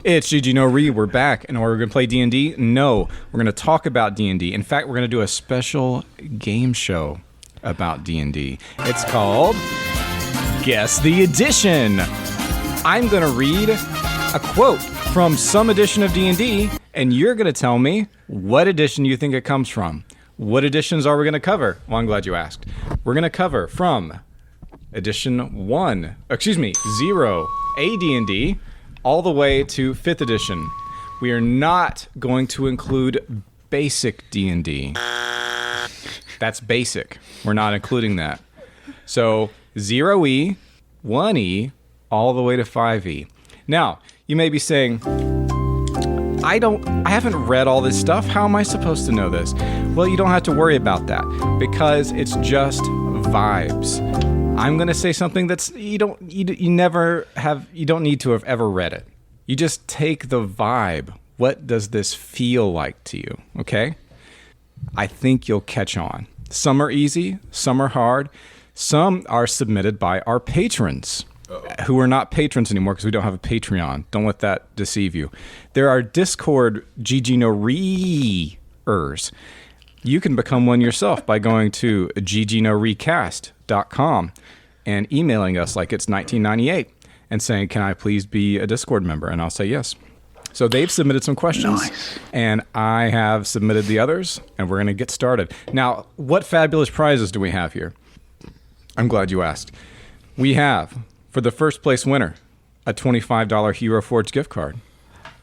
It's GG No Re. We're back, and are we going to play D&D? No, we're going to talk about D&D. In fact, we're going to do a special game show about D&D. It's called Guess the Edition. I'm going to read a quote from some edition of D&D, and you're going to tell me what edition you think it comes from. What editions are we going to cover? Well, I'm glad you asked. We're going to cover from edition 0 AD&D, all the way to 5th edition. We are not going to include basic D&D. That's basic. We're not including that. So 0E, 1E, all the way to 5E. Now, you may be saying, I haven't read all this stuff. How am I supposed to know this? Well, you don't have to worry about that because it's just vibes. I'm going to say something that's you don't need to have ever read it. You just take the vibe. What does this feel like to you? Okay? I think you'll catch on. Some are easy, some are hard. Some are submitted by our patrons who are not patrons anymore because we don't have a Patreon. Don't let that deceive you. There are Discord GG No Re-ers. You can become one yourself by going to ggnorecast.com and emailing us like it's 1998 and saying, can I please be a Discord member? And I'll say yes. So they've submitted some questions, and I have submitted the others, and we're going to get started. Now, what fabulous prizes do we have here? I'm glad you asked. We have, for the first place winner, a $25 HeroForge gift card.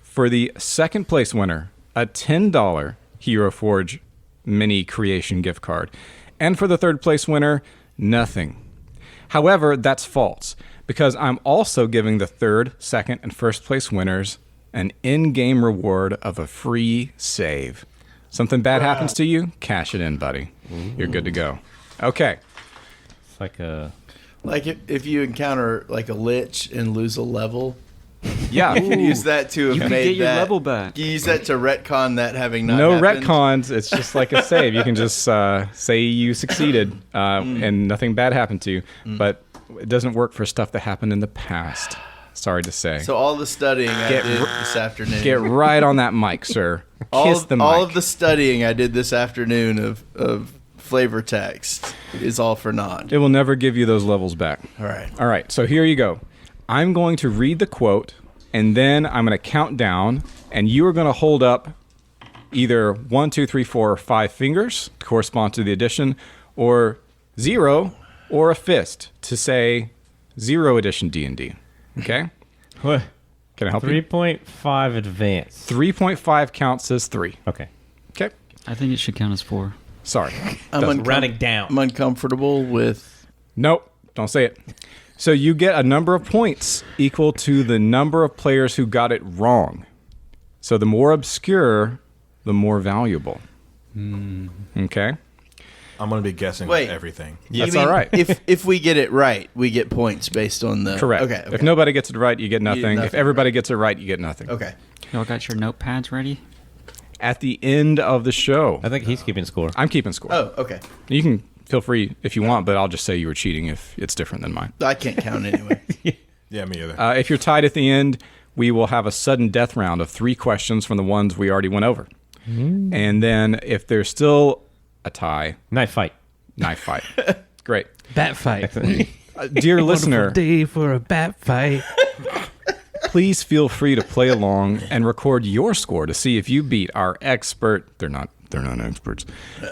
For the second place winner, a $10 HeroForge mini creation gift card. And for the third place winner, nothing. However, that's false because I'm also giving the third, second, and first place winners an in-game reward of a free save. Something bad happens to you, cash it in, buddy. Ooh. You're good to go. Okay. It's like a... Like if you encounter like a lich and lose a level, yeah, you can use that to have made get your that level back. You use that to retcon that having not no happened. retcons. It's just like a save. You can just say you succeeded and nothing bad happened to you, but it doesn't work for stuff that happened in the past. Sorry to say. So all the studying I did this afternoon. Get right on that mic, sir. Kiss the mic. All of the studying I did this afternoon of flavor text is all for naught. It will never give you those levels back. All right. All right, so here you go. I'm going to read the quote, and then I'm going to count down, and you are going to hold up either 1, 2, 3, 4, or 5 fingers to correspond to the addition, or 0, or a fist to say 0 edition D&D. Okay? What? Can I help you? 3.5 advanced. 3.5 counts as 3. Okay. Okay. I think it should count as 4. Sorry. I'm rounding down. I'm uncomfortable with... Nope. Don't say it. So you get a number of points equal to the number of players who got it wrong. So the more obscure, the more valuable. Okay? I'm going to be guessing everything. That's all right. If we get it right, we get points based on the... Correct. Okay. If nobody gets it right, you get nothing. nothing. If everybody gets it right, you get nothing. Okay. Y'all got your notepads ready? At the end of the show. I think he's keeping score. I'm keeping score. Oh, okay. You can feel free if you want, but I'll just say you were cheating if it's different than mine. I can't count anyway. Yeah, me either. If you're tied at the end, we will have a sudden death round of 3 questions from the ones we already went over. And then if there's still a tie... Knife fight. Great. Bat fight. Dear listener... day for a bat fight. Please feel free to play along and record your score to see if you beat our expert... They're not experts.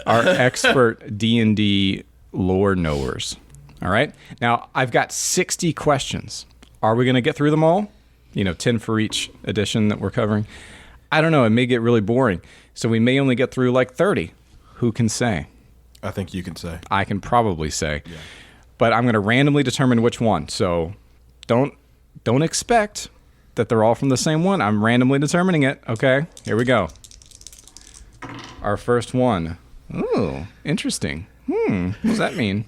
Our expert D&D lore knowers. All right? Now, I've got 60 questions. Are we going to get through them all? 10 for each edition that we're covering. I don't know. It may get really boring. So we may only get through like 30. Who can say? I think you can say. I can probably say. Yeah. But I'm going to randomly determine which one. So don't expect that they're all from the same one. I'm randomly determining it. Okay, here we go. Our first one. Ooh, interesting. What does that mean?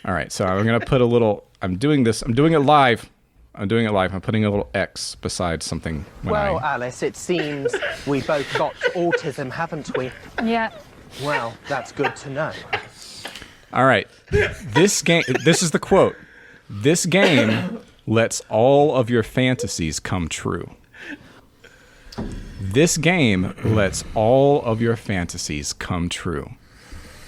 All right, so I'm going to put a little... I'm doing it live. I'm putting a little X beside something. Alice, it seems we both got autism, haven't we? Yeah. Well, that's good to know. All right. This is the quote. This game lets all of your fantasies come true. This game lets all of your fantasies come true.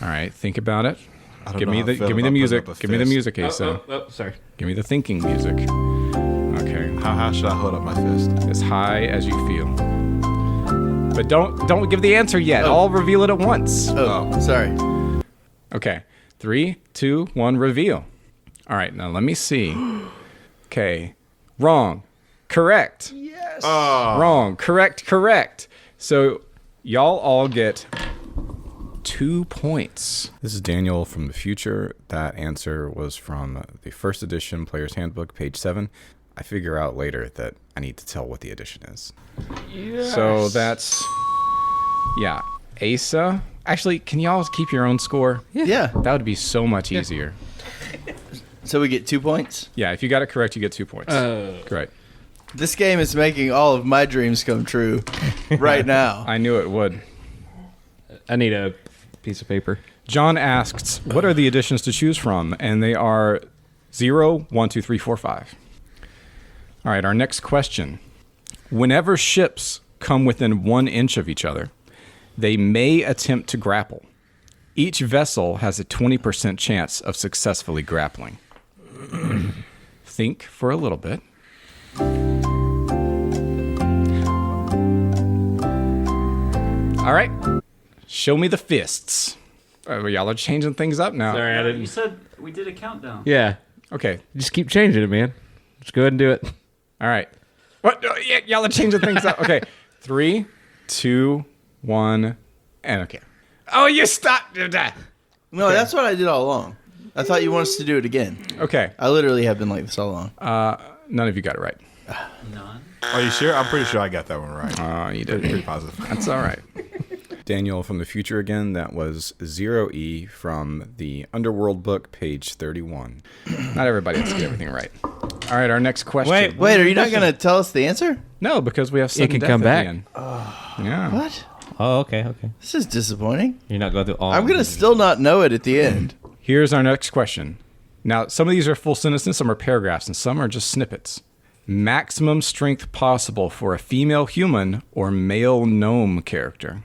All right, think about it. I don't Give know me how I the feel give me the about music. putting up a Give me the fist. music, Asa. Sorry. Give me the thinking music. Okay, How high should I hold up my fist? as high as you feel. But don't give the answer yet. I'll reveal it at once. Oh, sorry. Okay, 3, 2, 1, reveal. All right, now let me see. Okay, wrong, correct. Yes. Wrong, correct. So y'all all get 2 points. This is Daniel from the future. That answer was from the first edition Player's Handbook, page 7. I figure out later that I need to tell what the edition is. Yes. So that's, yeah, Asa. Actually, can y'all keep your own score? Yeah. That would be so much easier. So we get 2 points. Yeah, if you got it correct, you get 2 points. Great. This game is making all of my dreams come true right now. I knew it would. I need a piece of paper. John asks, what are the additions to choose from? And they are 0, 1, 2, 3, 4, 5. All right, our next question. Whenever ships come within 1 inch of each other, they may attempt to grapple. Each vessel has a 20% chance of successfully grappling. Think for a little bit. All right, show me the fists. Y'all are changing things up now. Sorry, I You didn't. said we did a countdown. Yeah. Okay, Just keep changing it, man. Just go ahead and do it. all right. What? Yeah, y'all are changing things up. Okay, 3, 2, 1, and okay. Oh, you stopped. No, that's what I did all along. I thought you wanted us to do it again. Okay, I literally have been like this all along. none of you got it right. None. Are you sure? I'm pretty sure I got that one right. You did. Pretty positive. That's all right. Daniel from the future again. That was 0E from the Underworld book, page 31. Not everybody has to get everything right. All right, our next question. Wait, are you not going to tell us the answer? No, because we have sudden can death come at back. the end. Yeah. What? Oh, okay. This is disappointing. You're not going through all. I'm going to still not know it at the end. Here's our next question. Now, some of these are full sentences, some are paragraphs, and some are just snippets. Maximum strength possible for a female human or male gnome character.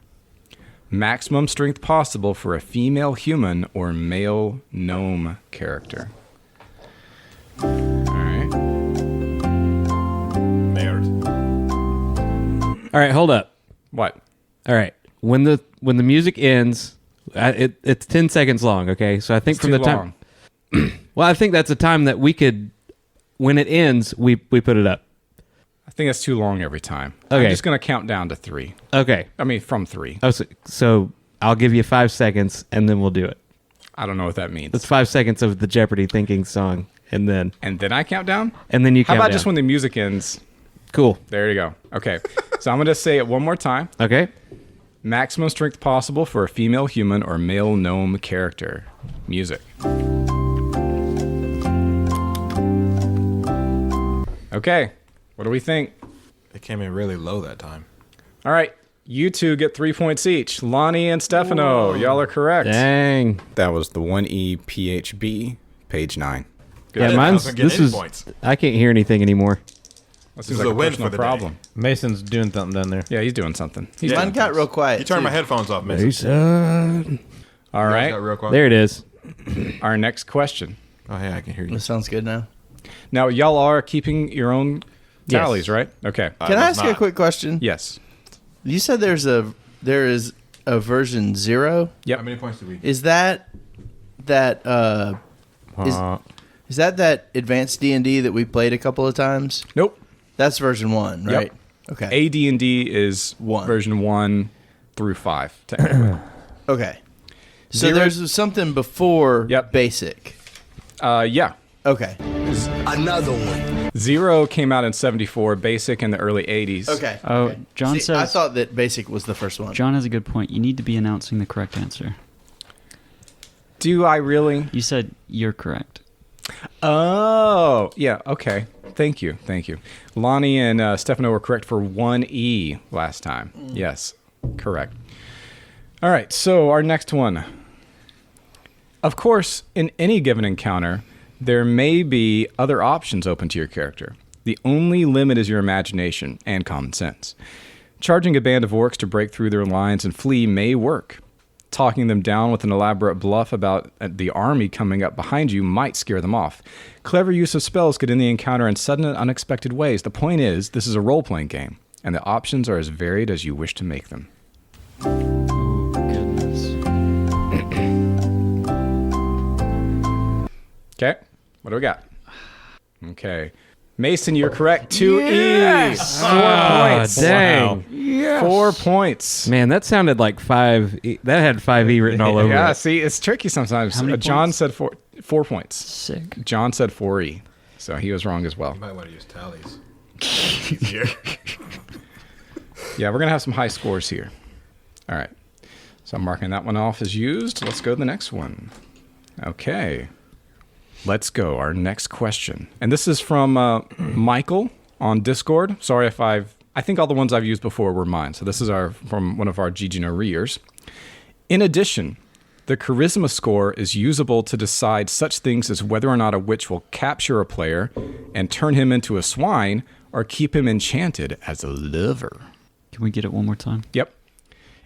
Maximum strength possible for a female human or male gnome character. All right. Mares. All right, hold up. What? All right. When the music ends, it's 10 seconds long, okay? So I think It's from too the time long. Well, I think that's a time that we could, when it ends, we put it up. I think it's too long every time. Okay. I'm just going to count down to 3. Okay. I mean, from 3. Oh, so I'll give you 5 seconds, and then we'll do it. I don't know what that means. That's 5 seconds of the Jeopardy thinking song, and then I count down? you How count about down. just when the music ends? Cool. There you go. Okay. So I'm going to say it one more time. Okay. Maximum strength possible for a female human or male gnome character. Music. Okay. What do we think? It came in really low that time. All right. You two get 3 points each. Lonnie and Stefano, y'all are correct. Dang. That was the 1E PHB, page 9. Yeah, I mine's. wasn't getting This any is. points. I can't hear anything anymore. That This seems is like a a win personal for the day. problem. Mason's doing something down there. Yeah, he's doing something. Mine got real quiet. You turned too. my headphones off, Mason. All Yours right. got real quiet. There it is. Our next question. Oh, hey, I can hear you. That sounds good now. Now, y'all are keeping your own tallies, right? Okay. Can I ask you a quick question? Yes. You said there is a version 0. Yep. How many points did we get? Is that is that advanced D&D that we played a couple of times? Nope. That's version 1, right? Yep. Okay. AD&D is 1. version 1 through 5, technically. Okay. So 0 there's something before Yep. basic. Yeah. Okay. Another one. 0 came out in 74, basic in the early 80s. Okay. Oh, okay. John See, says. I thought that basic was the first one. John has a good point. You need to be announcing the correct answer. Do I really? You said you're correct. Oh, yeah. Okay. Thank you. Lonnie and Stefano were correct for 1E last time. Yes, correct. All right, so our next one. Of course, in any given encounter, there may be other options open to your character. The only limit is your imagination and common sense. Charging a band of orcs to break through their lines and flee may work. Talking them down with an elaborate bluff about the army coming up behind you might scare them off. Clever use of spells could end the encounter in sudden and unexpected ways. The point is, this is a role-playing game, and the options are as varied as you wish to make them. Oh, goodness. Okay, what do we got? Okay. Mason, you're correct. 2E. 4 points. Dang. 4 points. Man, that sounded like 5E. That had 5E written all over Yeah, it. see, it's tricky sometimes. How many John points? said 4 points. Sick. John said 4E. So he was wrong as well. You might want to use tallies. Easier. Yeah, we're going to have some high scores here. All right. So I'm marking that one off as used. Let's go to the next one. Okay. Let's go. Our next question. And this is from Michael on Discord. Sorry if I think all the ones I've used before were mine. So this is from one of our GGNO readers. In addition, the charisma score is usable to decide such things as whether or not a witch will capture a player and turn him into a swine or keep him enchanted as a lover. Can we get it one more time? Yep.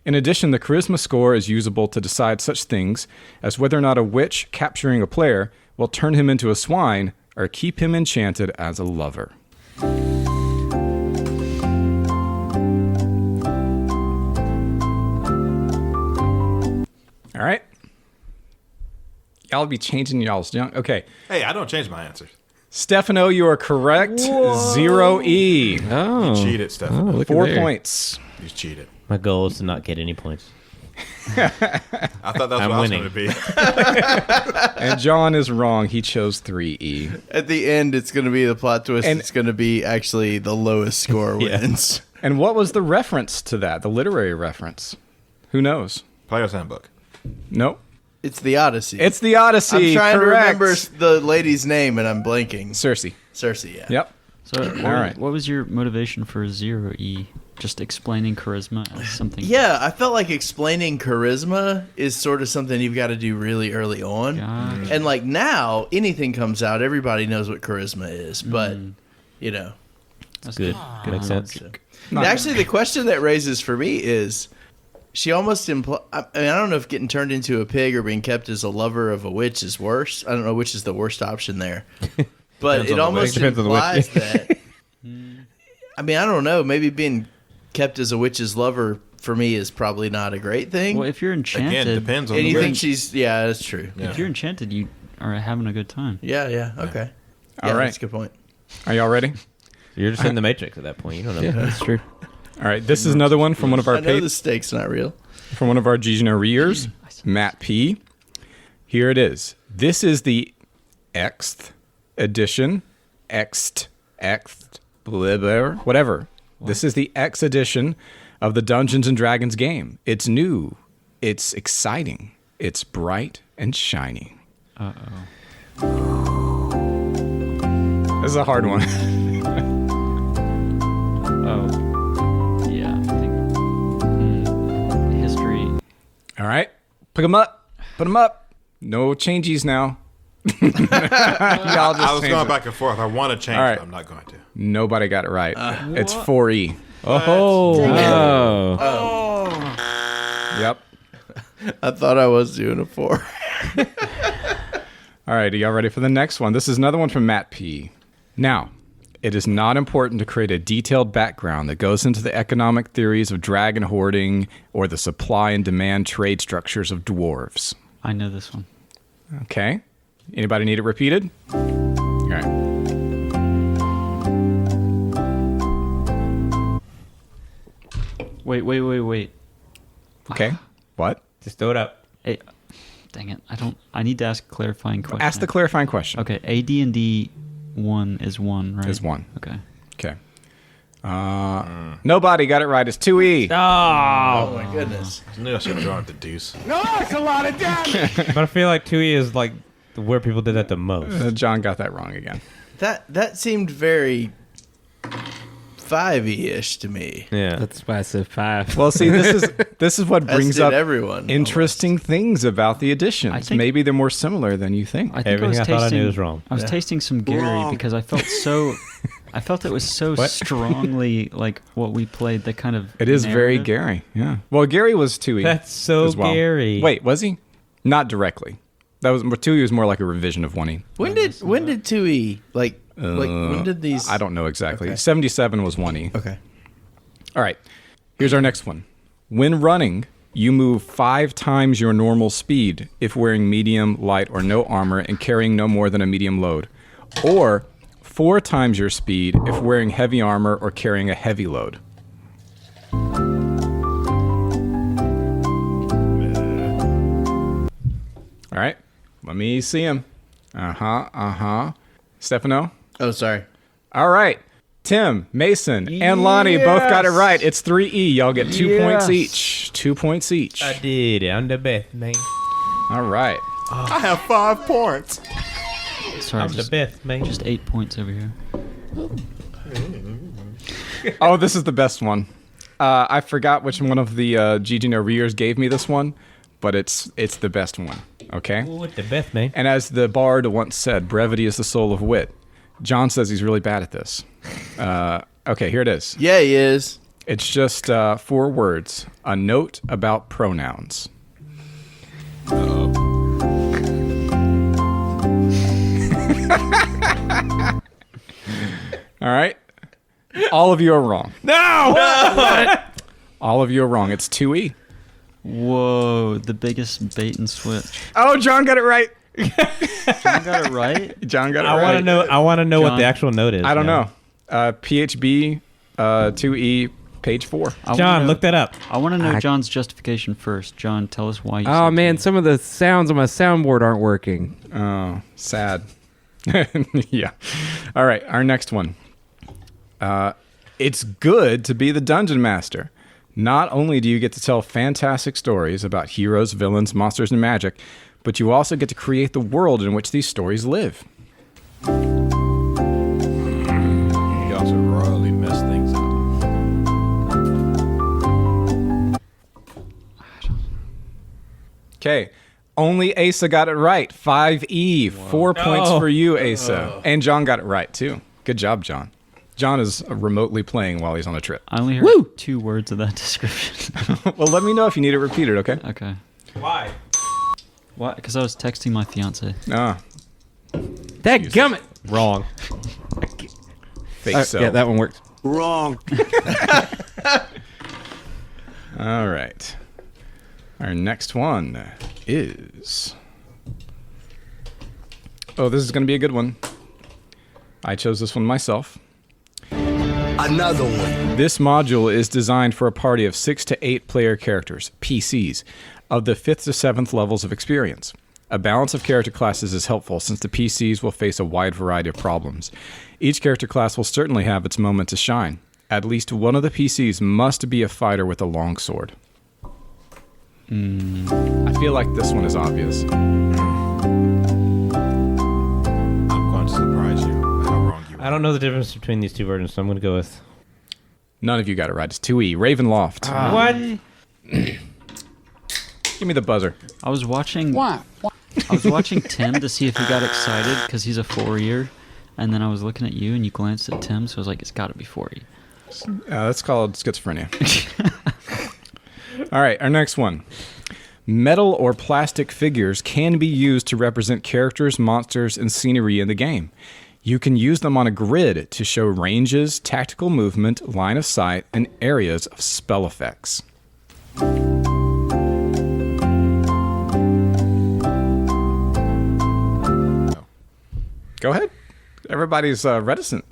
In addition, the charisma score is usable to decide such things as whether or not a witch capturing a player will turn him into a swine or keep him enchanted as a lover. All right. Y'all be changing y'all's junk. Okay. Hey, I don't change my answers. Stefano, you are correct. 0E. Oh. You cheated, Stefan. Oh, look 4 at there. points. You cheated. My goal is to not get any points. I thought that's what I'm I was winning. going to be. And John is wrong. He chose 3E. At the end, it's going to be the plot twist. And- It's going to be actually the lowest score Yeah. wins. And what was the reference to that? The literary reference? Who knows? Player's Handbook. Nope. It's the Odyssey. It's the Odyssey. I'm trying Correct. to remember the lady's name, and I'm blanking. Cersei. Cersei, yeah. Yep. So, All right. what was your motivation for 0E? Just explaining charisma as something. Yeah, I felt like explaining charisma is sort of something you've got to do really early on. Gotcha. And like now, anything comes out, everybody knows what charisma is. But, you know. That's Good. Makes sense. So. Not- Actually, the question that raises for me is she almost I mean, I don't know if getting turned into a pig or being kept as a lover of a witch is worse. I don't know which is the worst option there. But Depends it on the almost witch. Depends on the witch. implies that. I mean, I don't know. Maybe being kept as a witch's lover for me is probably not a great thing. Well, if you're enchanted, Again, depends on And the you think witch. she's, yeah, that's true. Yeah. if you're enchanted, you are having a good time. Yeah, okay. All Yeah, right. that's a good point. Are y'all ready? You're just in the Matrix at that point. You don't know. Yeah, that's true. All right. This is another one from one of our I know the stake's not real. from one of our GGNO readers, Matt P. Here it is. This is the Xth edition. Whatever. This is the X edition of the Dungeons and Dragons game. It's new. It's exciting. It's bright and shiny. Uh-oh. This is a hard one. Oh. Yeah, I think. History. All right. Pick them up. Put them up. No changes now. Y'all just I was change going it. back and forth. I want to change, All right. but I'm not going to. Nobody got it right. It's 4E. Oh. Yep. I thought I was doing a 4. All right, are y'all ready for the next one? This is another one from Matt P. Now, it is not important to create a detailed background that goes into the economic theories of dragon hoarding or the supply and demand trade structures of dwarves. I know this one. Okay? Anybody need it repeated? All right. Wait. Okay. What? Just throw it up. Hey, dang it. I need to ask a clarifying question. Ask the clarifying question. Okay, AD&D 1 is 1, right? Is 1. Okay. Okay. Nobody got it right. It's 2E. Oh my goodness. I knew I should have drawn the deuce. But I feel like 2E is like where people did that the most. John got that wrong again. That seemed very 5-ish to me. Yeah. That's why I said 5. Well, see, this is what As brings did up everyone. interesting things about the editions. I think- Maybe they're more similar than you think. I think Everything I was I thought I tasting, knew was wrong. I was tasting some Gary because I felt so I felt it was so What? strongly like what we played. The kind of It is very narrative. Gary. Yeah. Well, Gary was 2E. That's so as well. Gary. Wait, was he? Not directly. That was 2E was more like a revision of 1E. When did 2E like when did these? I don't know exactly. Okay. 77 was 1E. Okay. All right. Here's our next one. When running, you move 5 times your normal speed if wearing medium, light, or no armor and carrying no more than a medium load. Or 4 times your speed if wearing heavy armor or carrying a heavy load. All right. Let me see him. Stefano? Oh, sorry. All right. Tim, Mason, and Lonnie both got it right. It's 3E. Y'all get 2 points each. 2 points each. I did. I'm the best, man. All right. I have 5 points. Sorry, I'm the just, best, man. just 8 points over here. Oh, this is the best one. I forgot which one of the GG No Rears gave me this one, but it's the best one. Okay? Ooh, the best, man. And as the bard once said, brevity is the soul of wit. John says he's really bad at this. Okay, here it is. Yeah, he is. It's just 4 words. A note about pronouns. All right. All of you are wrong. No! All of you are wrong. It's 2E. Whoa, the biggest bait and switch. Oh, John got it right. I got it right. John got it I right. want to know. I want to know what John. the actual note is. I don't now. know. PHB 2E page 4. John, look that up. I want to know John's justification first. John, tell us why you Oh said man, two. some of the sounds on my soundboard aren't working. Oh, sad. Yeah. All right, our next one. It's good to be the dungeon master. Not only do you get to tell fantastic stories about heroes, villains, monsters, and magic, but you also get to create the world in which these stories live. You also royally mess things up. Okay. Only Asa got it right. 5E. 4 points for you, Asa. And John got it right, too. Good job, John. John is remotely playing while he's on a trip. I only heard 2 words of that description. Well, let me know if you need it repeated, okay? Okay. Why? What? Because I was texting my fiance. Ah, That gummit. Wrong. fake so. Yeah, that one works. Wrong. All right. Our next one is... Oh, this is going to be a good one. I chose this one myself. Another one. This module is designed for a party of 6 to 8 player characters, PCs, of the 5th to 7th levels of experience. A balance of character classes is helpful since the PCs will face a wide variety of problems. Each character class will certainly have its moment to shine. At least one of the PCs must be a fighter with a long sword. I feel like this one is obvious. I'm going to surprise you how wrong you I don't know the difference between these 2 versions, so I'm going to go with. None of you got it right. It's 2E. Ravenloft. What? Give me the buzzer. I was watching. I was watching Tim to see if he got excited because he's a 4-year, and then I was looking at you and you glanced at Tim, so I was like, "It's got to be 4E." That's called schizophrenia. All right, our next one. Metal or plastic figures can be used to represent characters, monsters, and scenery in the game. You can use them on a grid to show ranges, tactical movement, line of sight, and areas of spell effects. Go ahead. Everybody's reticent.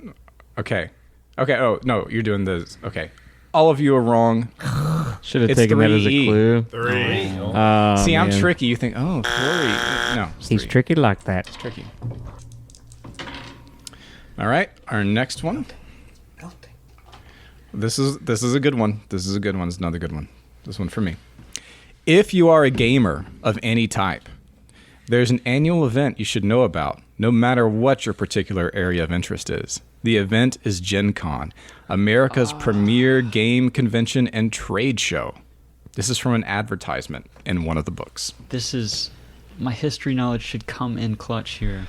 Okay. Okay. Oh, no, you're doing this. Okay. All of you are wrong. Should have It's taken that as a 3E. clue. 3. See, I'm man. tricky. You think, oh, 3. No, it's He's 3. tricky like that. It's tricky. All right, our next one. This is a good one. This is a good one. It's another good one. This one for me. If you are a gamer of any type, there's an annual event you should know about, no matter what your particular area of interest is. The event is Gen Con, America's premier game convention and trade show. This is from an advertisement in one of the books. This is my history knowledge should come in clutch here.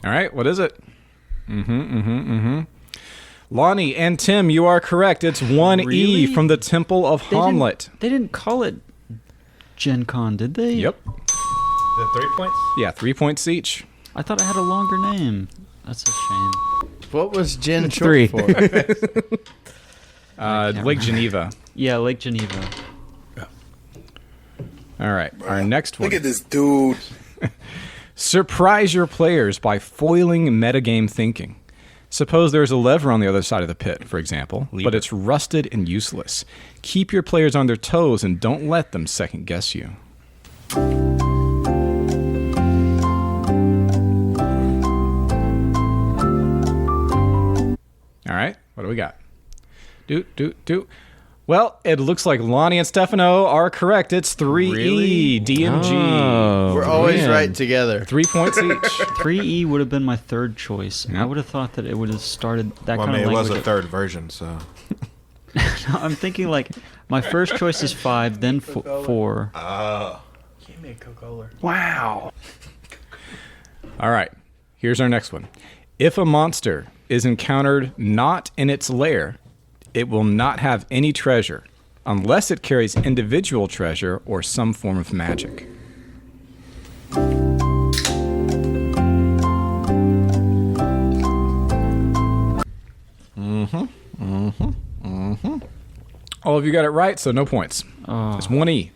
All right, what is it? Lonnie and Tim, you are correct. It's 1E Really? from the Temple of Hamlet. They didn't call it Gen Con, did they? Yep. The 3 points? Yeah, 3 points each. I thought it had a longer name. That's a shame. What was Jen short 3. for? Lake Geneva. Yeah, Lake Geneva. All right, our next one. Look at this dude. Surprise your players by foiling metagame thinking. Suppose there's a lever on the other side of the pit, for example, but it's rusted and useless. Keep your players on their toes and don't let them second guess you. All right, what do we got? Well, it looks like Lonnie and Stefano are correct. It's 3E, Really? DMG. Oh, We're always man. right together. 3 points each. 3E would have been my third choice. I would have thought that it would have started that Well, I kind mean, of it was language. a third version, so. I'm thinking like my first choice is 5, then 4. Give me a Coca-Cola. Wow. All right, here's our next one. If a monster is encountered not in its lair, it will not have any treasure unless it carries individual treasure or some form of magic. All of you got it right, so no points. Oh. It's 1E.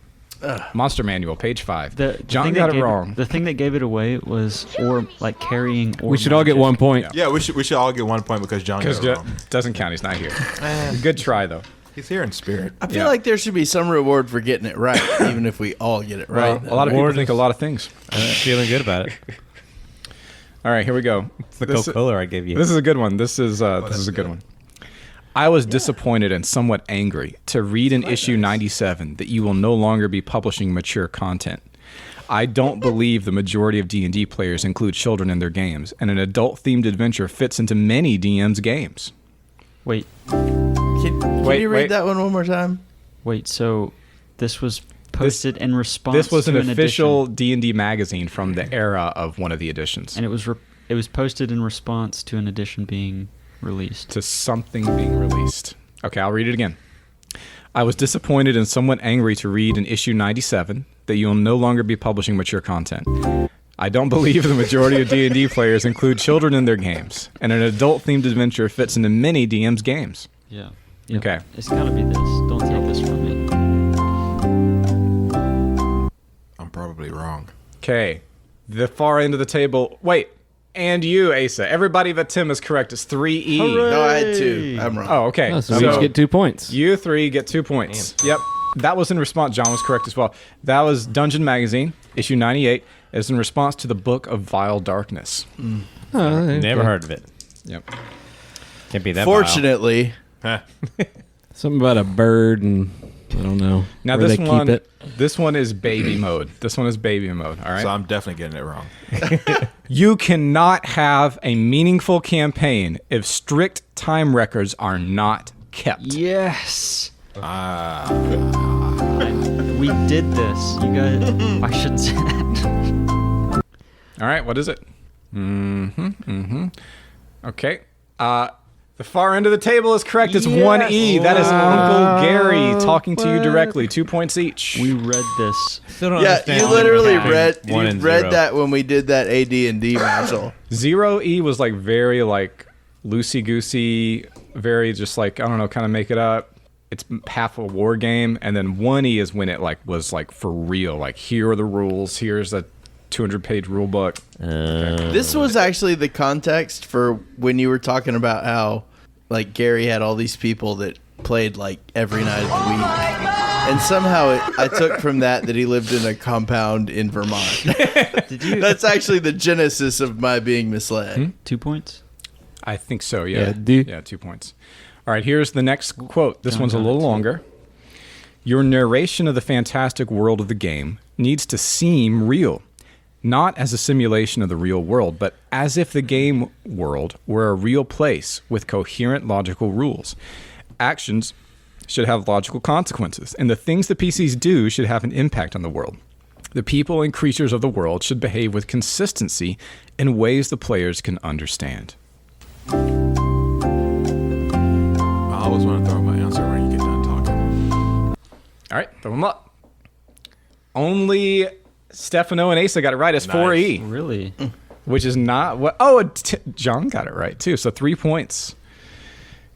Monster Manual, page 5. The John thing got that it gave wrong. The thing that gave it away was or like carrying. Or We should all get magic. 1 point. Yeah, we should all get 1 point because John got Because it wrong. doesn't count. He's not here. Good try, though. He's here in spirit. I feel Yeah. like there should be some reward for getting it right, even if we all get it right. Well, a lot of people think a lot of things. I'm feeling good about it. All right, here we go. It's the This- Coca-Cola I gave you. This is a good one. This is a good one. I was disappointed and somewhat angry to read in issue 97 that you will no longer be publishing mature content. I don't believe the majority of D&D players include children in their games, and an adult-themed adventure fits into many DMs' games. Wait, Can Wait, you read wait. that one more time? wait. So this was posted in response. This was to an official edition, D&D magazine from the era of one of the editions. and it was posted in response to an edition being released. To something being released. Okay, I'll read it again. I was disappointed and somewhat angry to read in issue 97 that you will no longer be publishing mature content. I don't believe the majority of D&D players include children in their games, and an adult-themed adventure fits into many DMs' games. Yeah. Okay. It's gotta be this. Don't take this from me. I'm probably wrong. Okay, the far end of the table. Wait, and you, Asa. Everybody but Tim is correct. It's 3E. No, I had 2. I'm wrong. Oh, okay. Oh, so we each get 2 points. You 3 get 2 points. Yep. That was in response. John was correct as well. That was Dungeon Magazine, issue 98. It's in response to the Book of Vile Darkness. Oh, Never okay. heard of it. Yep. Can't be that Fortunately, Huh. Something about a bird and I don't know. Now where this they one, keep it. this one is baby mode. This one is baby mode. All right. So I'm definitely getting it wrong. You cannot have a meaningful campaign if strict time records are not kept. Yes. Ah. We did this. You guys. I shouldn't say that. All right. What is it? Okay. The far end of the table is correct. It's 1E. That is Uncle Gary talking to you directly. 2 points each. We read this. Still don't yeah, understand you the literally difference between read 1 you and read 0. that when we did that AD&D module. 0E was like very like loosey-goosey, very just like, I don't know, kind of make it up. It's half a war game. And then 1E is when it like was like for real. Like, here are the rules. Here's a 200-page rule book. This was actually the context for when you were talking about how like Gary had all these people that played like every night of the week. And somehow I took from that he lived in a compound in Vermont. Did you? That's actually the genesis of my being misled. 2 points. I think so, yeah. Yeah, 2 points. All right, here's the next quote. This one's a little longer. Your narration of the fantastic world of the game needs to seem real, not as a simulation of the real world, but as if the game world were a real place with coherent logical rules. Actions should have logical consequences, and the things the PCs do should have an impact on the world. The people and creatures of the world should behave with consistency in ways the players can understand. I always want to throw my answer when you get done talking. All right, throw them up. Only Stefano and Asa got it right. It's 4E, Really? which is not what... Oh, John got it right, too. So 3 points.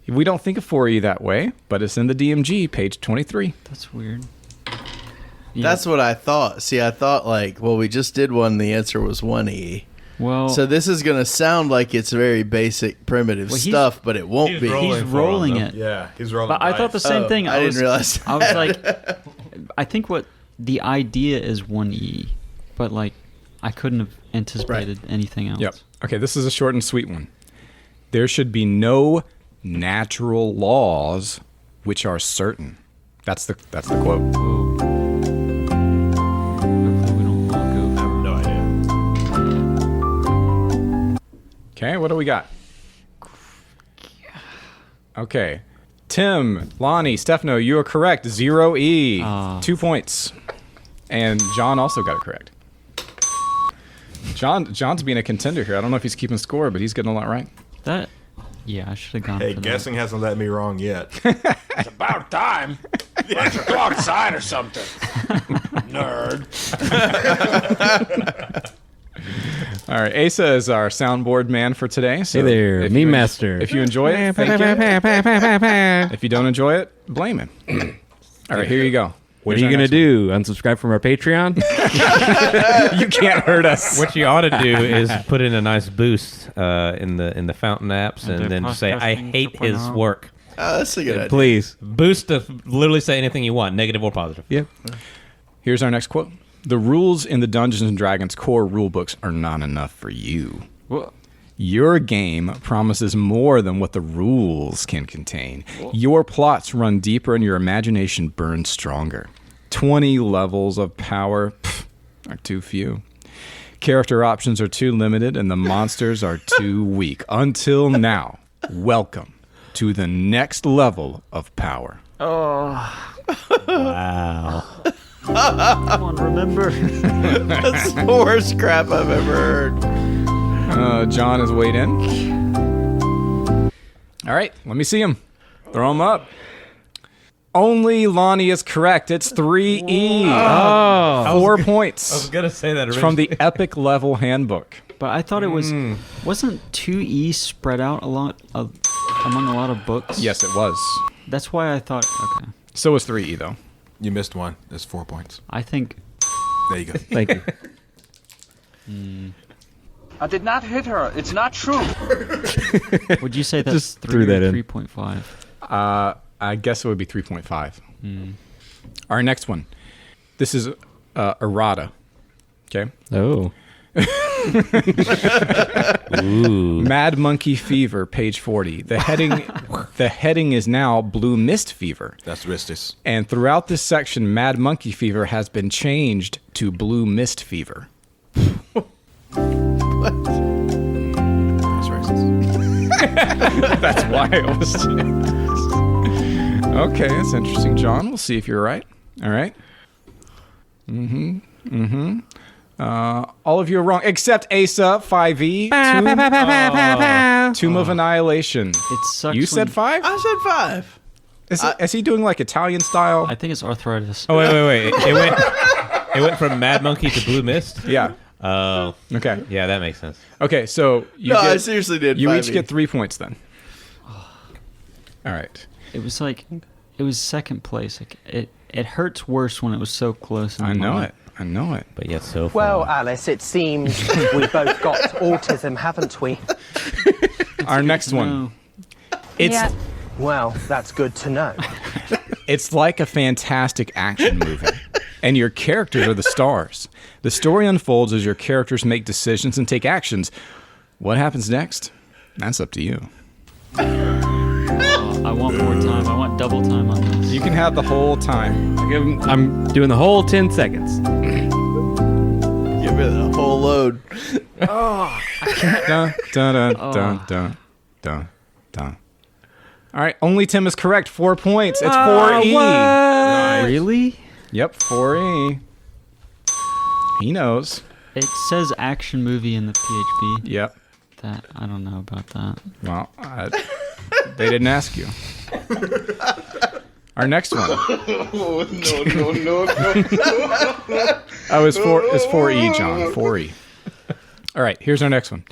We don't think of 4E that way, but it's in the DMG, page 23. That's weird. Yeah. That's what I thought. See, I thought we just did one. The answer was 1E. Well, So this is going to sound like it's very basic, primitive Well, he's- stuff, but it won't be. he's rolling it. Yeah, he's rolling. But I thought the same thing. I didn't realize I was like, I think what the idea is 1E, but like I couldn't have anticipated anything else. Yep. Okay, this is a short and sweet one. There should be no natural laws which are certain. That's the quote. Whoa. Hopefully we don't all go. I have no idea. Okay, what do we got? Okay. Tim, Lonnie, Stefano, you are correct. 0E. 2 points. And John also got it correct. John's being a contender here. I don't know if he's keeping score, but he's getting a lot right. Yeah, I should have gone Hey, for guessing hasn't let me wrong yet. It's about time. Why don't you go outside or something? Nerd. All right, Asa is our soundboard man for today. So Hey there, if meme you- master. If you enjoy it, thank you. If you don't enjoy it, blame him. All right, here you go. What are you gonna do? Unsubscribe from our Patreon? You can't hurt us. What you ought to do is put in a nice boost in the Fountain apps, and then just say, "I hate his work." Oh, that's a good idea. Please. Boost to literally say anything you want, negative or positive. Yep. Here's our next quote. The rules in the Dungeons & Dragons core rulebooks are not enough for you. Well, Your game promises more than what the rules can contain. Your plots run deeper and your imagination burns stronger. 20 levels of power are too few. Character options are too limited and the monsters are too weak. Until now, welcome to the next level of power. Wow. come on, remember. That's the worst crap I've ever heard. John has weighed in. All right, let me see him. Throw him up. Only Lonnie is correct. It's 3E. Oh. 4 I was points. gonna say that It's from the Epic Level Handbook. But I thought it wasn't 2E spread out a lot among a lot of books. Yes, it was. That's why I thought. Okay, So was 3E, though. You missed one. That's 4 points. I think. There you go. Thank you. I did not hit her. It's not true. Would you say that's Just 3 threw or that in. 3.5? I guess it would be 3.5. Our next one. This is errata. Okay. Oh. Ooh. Mad Monkey Fever, page 40. The heading is now Blue Mist Fever. That's Ristis. And throughout this section, Mad Monkey Fever has been changed to Blue Mist Fever. That's racist. That's why it was changed. Okay, that's interesting, John. We'll see if you're right. All right. All of you are wrong, except Asa, 5E. Tomb of Annihilation. It sucks. You said when- 5? I said 5. Is he doing like Italian style? I think it's arthritis. Oh wait! It went from Mad Monkey to Blue Mist. Yeah. Oh, Okay. yeah, that makes sense. Okay, so you No, I get, seriously did. you 5E. each get 3 points then. All right. It was like, it was second place. Like it hurts worse when it was so close. in I the know line. it. I know it. But yet so far. Well, Alice, it seems we both got autism, haven't we? Our next one. No. It's Well, that's good to know. It's like a fantastic action movie, and your characters are the stars. The story unfolds as your characters make decisions and take actions. What happens next? That's up to you. I want more time. I want double time on this. You can have the whole time. I'm doing the whole 10 seconds. Give it a whole load. Dun, dun, dun, dun, dun, dun, dun. All right, only Tim is correct. 4 points. It's 4E. Really? Yep, 4E. He knows. It says action movie in the PHP. Yep. That I don't know about that. Well, they didn't ask you. Our next one. No. Oh, it's 4E, John. 4E. All right, here's our next one.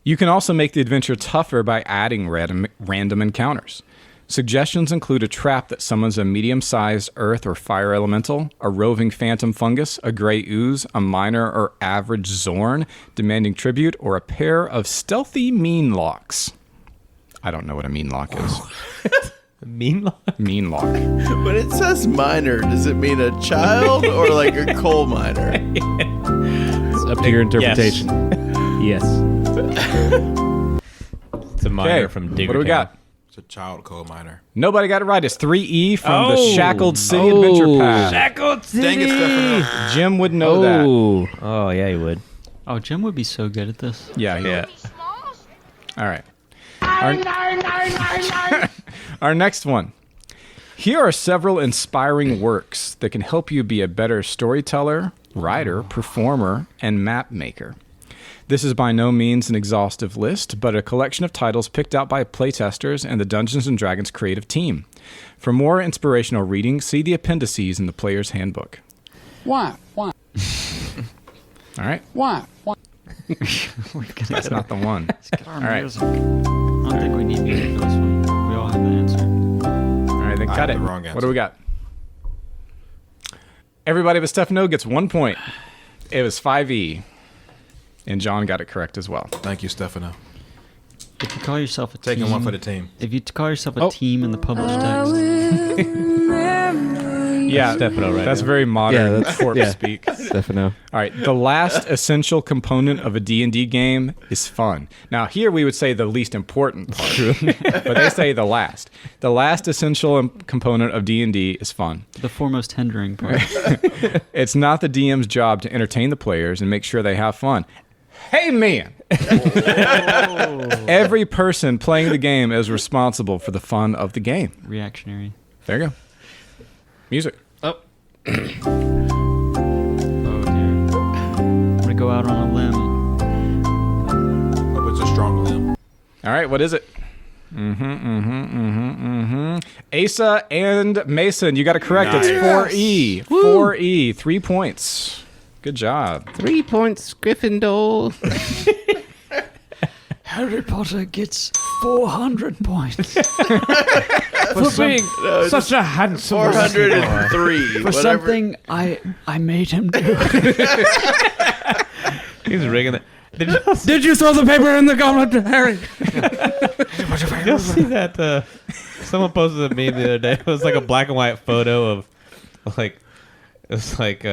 You can also make the adventure tougher by adding random encounters. Suggestions include a trap that summons a medium-sized earth or fire elemental, a roving phantom fungus, a gray ooze, a minor or average Zorn demanding tribute, or a pair of stealthy mean locks. I don't know what a mean lock is. Mean lock? Mean lock. When it says miner, does it mean a child or like a coal miner? It's up to your interpretation. Yes. It's a miner from Digger. What do we got? It's a child coal miner. Nobody got it right. It's 3E from the Shackled City Adventure Path. Shackled City! Dang it, Stefano. Jim would know that. Oh, yeah, he would. Oh, Jim would be so good at this. Yeah, he Yeah. would. All right. Our next one. Here are several inspiring works that can help you be a better storyteller, writer, performer, and map maker. This is by no means an exhaustive list, but a collection of titles picked out by playtesters and the Dungeons & Dragons creative team. For more inspirational reading, see the appendices in the player's handbook. Why? All right. Why? That's not the one. All right. music. I don't think we need music for this one. We all have the answer. All right, then I cut have it. the wrong What answer. do we got? Everybody but Stefano gets 1 point. It was 5E. And John got it correct as well. Thank you, Stefano. If you call yourself a Taking team, one for the team. If you call yourself a team in the published text, Yeah, Stefano right that's now. very modern Yeah, that's- corpse yeah. speak. Stefano. All right, the last essential component of a D&D game is fun. Now, here we would say the least important part, but they say the last. The last essential component of D&D is fun. the foremost hindering part. It's not the DM's job to entertain the players and make sure they have fun. Hey, man! Every person playing the game is responsible for the fun of the game. Reactionary. There you go. Music. Oh dear. I'm gonna go out on a limb. Hope it's a strong limb. All right, what is it? Asa and Mason, you got it correct. It's 4E. 4E, 3 points. Good job. 3 points, Gryffindor. Harry Potter gets 400 points. For being such a handsome 403. For whatever. something I made him do. He's rigging it. Did you throw the paper in the goblet, Harry? Did you see that? Someone posted a meme the other day. It was like a black and white photo of, like, it was like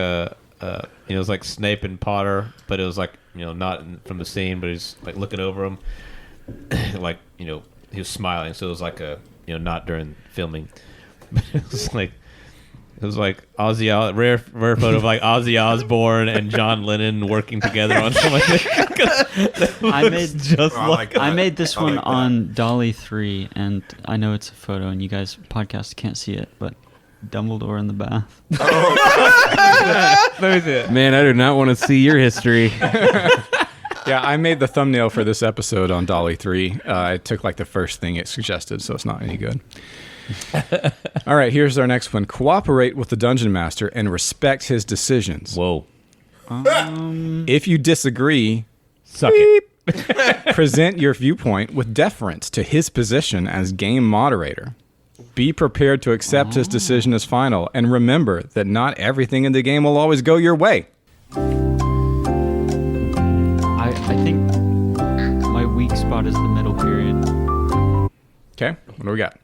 it was like Snape and Potter, but it was like, not from the scene, but he's like looking over him, like, he was smiling. So it was like not during filming, but it was like rare photo of like Ozzy Osbourne and John Lennon working together on something. I made just I like I that. made this I one like that. on Dolly 3, and I know it's a photo, and you guys podcast can't see it, but Dumbledore in the bath. Let me see it. Man, I do not want to see your history. Yeah, I made the thumbnail for this episode on Dolly 3. I took like the first thing it suggested, so it's not any good. All right, here's our next one. Cooperate with the Dungeon Master and respect his decisions. Whoa. If you disagree, Suck it. present your viewpoint with deference to his position as game moderator. Be prepared to accept his decision as final, and remember that not everything in the game will always go your way. I think my weak spot is the middle period. Okay, what do we got?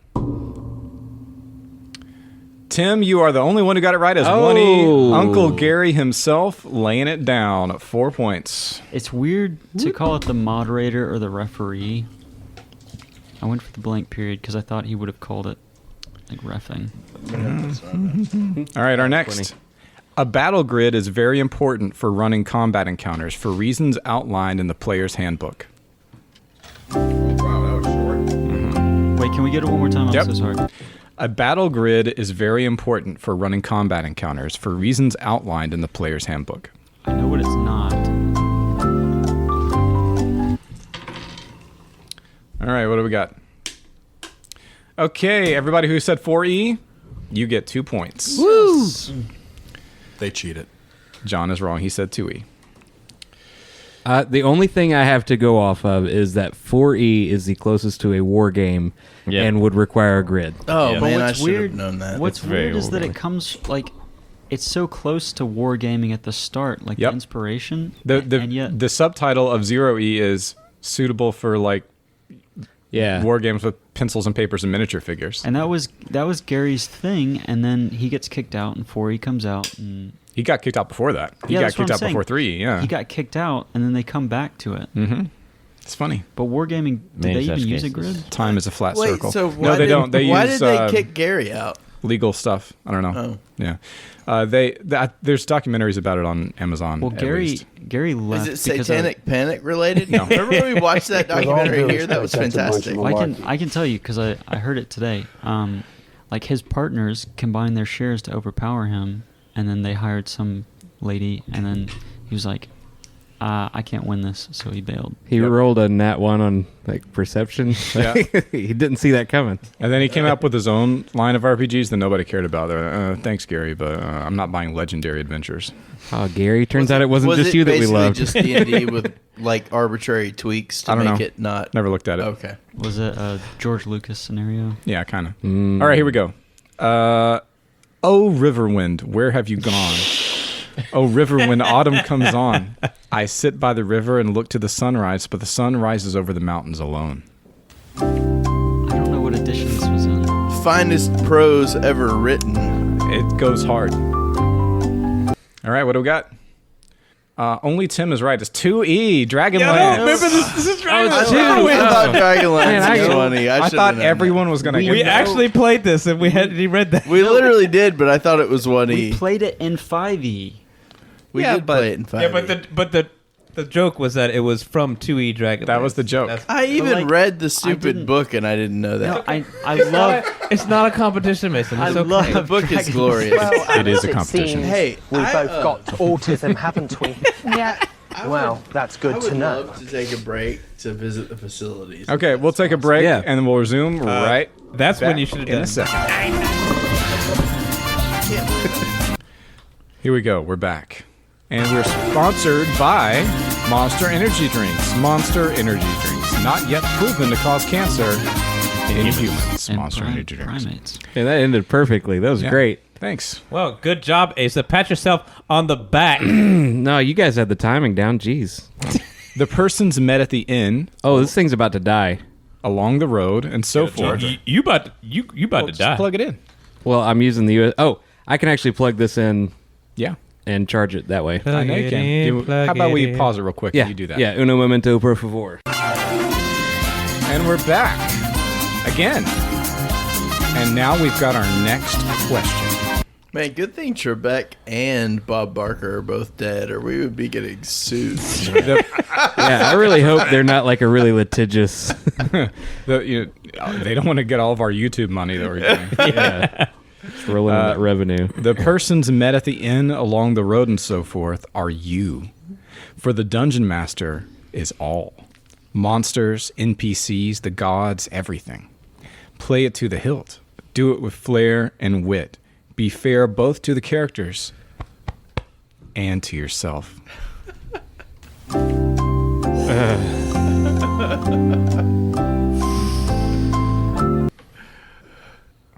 Tim, you are the only one who got it right as 1E. Uncle Gary himself laying it down at 4 points. It's weird to call it the moderator or the referee. I went for the blank period because I thought he would have called it like reffing. All right, our next. A battle grid is very important for running combat encounters for reasons outlined in the player's handbook. Wow, that was short. Wait, can we get it one more time? I'm Yep. so sorry. A battle grid is very important for running combat encounters for reasons outlined in the player's handbook. I know what it's not. All right, what do we got? Okay, everybody who said 4E, you get 2 points. Woo! They cheated. John is wrong. He said 2E. The only thing I have to go off of is that 4E is the closest to a war game and would require a grid. Oh, Yeah. man, But I what's should have weird- known that. What's weird is that wargaming. it comes like it's so close to wargaming at the start, like Yep. the inspiration. The and yet subtitle of 0E is suitable for like Yeah. war games with pencils and papers and miniature figures. and that was Gary's thing, and then he gets kicked out, and 4E comes out, and He got kicked out before that. He Yeah, got that's what kicked I'm out saying. before 3E, yeah. he got kicked out, and then they come back to it. It's funny. But wargaming, did Many they such even use a cases. grid? Time is a flat Wait, circle. so No, they don't. They why use did they kick Gary out? legal stuff. I don't know. Oh. Yeah. There's documentaries about it on Amazon. Well, at Gary least. left Is it because Satanic Panic related? No. Remember when we watched that With all documentary due here? That was respect, that's fantastic. emotional. I can tell you because I heard it today. Like his partners combined their shares to overpower him, and then they hired some lady, and then he was like, I can't win this, so he bailed. He rolled a nat 1 on like perception. Yeah. He didn't see that coming. And then he came up with his own line of RPGs that nobody cared about. They're like, thanks, Gary, but I'm not buying Legendary Adventures. Oh, Gary! Turns out it wasn't just you that we basically loved. just D&D with like arbitrary tweaks to I don't make know. it not. Never looked at it. Okay. Was it a George Lucas scenario? Yeah, kind of. All right, here we go. Oh, Riverwind, where have you gone? Oh, Riverwind, autumn comes on. I sit by the river and look to the sunrise, but the sun rises over the mountains alone. I don't know what edition this was in. Finest prose ever written. It goes hard. All right, what do we got? Only Tim is right. It's 2E, Dragonlance. This is Dragon. I thought Dragonlance Man, was funny. I should've thought known everyone was going to get We that. actually played this, and he read that. that. We literally did, but I thought it was 1E. We played it in 5E. We Yeah, did but- play it in 5E. Yeah, but the joke was that it was from 2E Dragon. That was the joke. I even like, read the stupid didn't- book and I didn't know that. No, I love. It's not a competition, Mason. It's I okay. love the book is Dragon's- glorious. Well, It is a as competition. seems, Hey, we I, both uh, got autism, haven't we? Yeah. Well, that's good I would to know. love to take a break to visit the facilities. Okay, we'll take a break Yeah. and we'll resume right That's when back you should have in done a second. Here we go. We're back. And we're sponsored by Monster Energy Drinks. Monster Energy Drinks. Not yet proven to cause cancer in humans. and Monster Energy Drinks. primates. Yeah, that ended perfectly. That was Yeah. great. Thanks. Well, good job, Asa. Pat yourself on the back. No, you guys had the timing down. Jeez. The persons met at the inn, Oh, this thing's about to die. along the road, and so forth. You about to Just die. plug it in. Well, I'm using the US. Oh, I can actually plug this in Yeah. and charge it that way. I know you can. How about we pause it real quick Yeah, and you do that? Yeah, uno momento, por favor. And we're back again. And now we've got our next question. Man, good thing Trebek and Bob Barker are both dead, or we would be getting sued. The- Yeah, I really hope they're not like a really litigious. they don't want to get all of our YouTube money that we're getting. Yeah, rolling in that revenue. The persons met at the inn, along the road, and so forth are you. For the Dungeon Master is all. Monsters, NPCs, the gods, everything. Play it to the hilt. Do it with flair and wit. Be fair both to the characters and to yourself.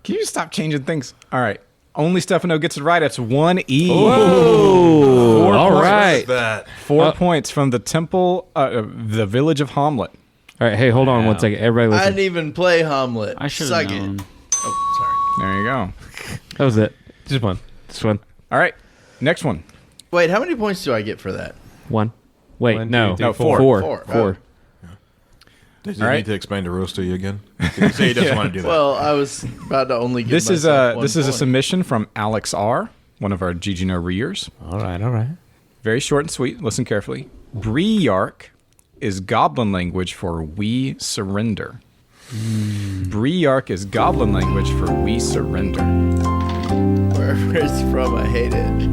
Can you stop changing things? All right. Only Stefano gets it right. It's 1E. Oh, all points. right. That 4 points from the temple, the village of Hamlet. All right, hey, hold on one second. Everybody I listen. didn't even play Hamlet. I should Suck have it. known. Oh, There you go. That was it. Just one. This one. All right. Next one. sorry. Wait, how many points do I get for that? One. Wait, One, no. two, three, No, four. Four. Four. Four. does he All right. need to explain the rules to you again? Did he say he doesn't want to do that? Well, I was about to only give This is myself a one this is a point. submission from Alex R, one of our GG No readers. All right. Very short and sweet. Listen carefully. Briark is goblin language for we surrender. Briark is goblin language for we surrender. Wherever it's from, I hate it.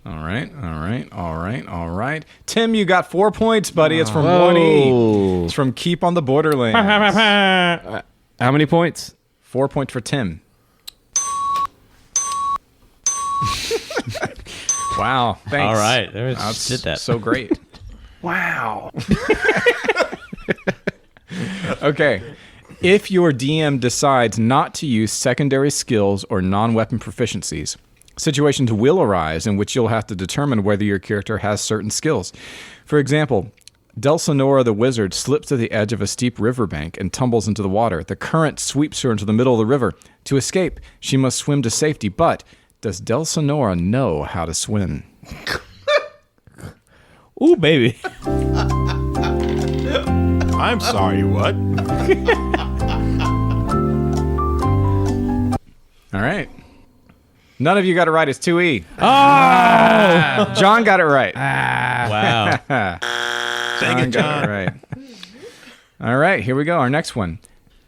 All right. Tim, you got 4 points, buddy. It's from 1E. It's from Keep on the Borderlands. How many points? 4 points for Tim. Wow. Thanks. All right. That's did that. so great. Wow. Okay. If your DM decides not to use secondary skills or non-weapon proficiencies, situations will arise in which you'll have to determine whether your character has certain skills. For example, Dulcinora the wizard slips to the edge of a steep riverbank and tumbles into the water. The current sweeps her into the middle of the river. To escape, she must swim to safety, but does Dulcinora know how to swim? Ooh, baby. I'm sorry, what? All right. None of you got it right. It's 2E. Oh! John got it right. Wow. Dang it, Got John. it right. All right, here we go. Our next one.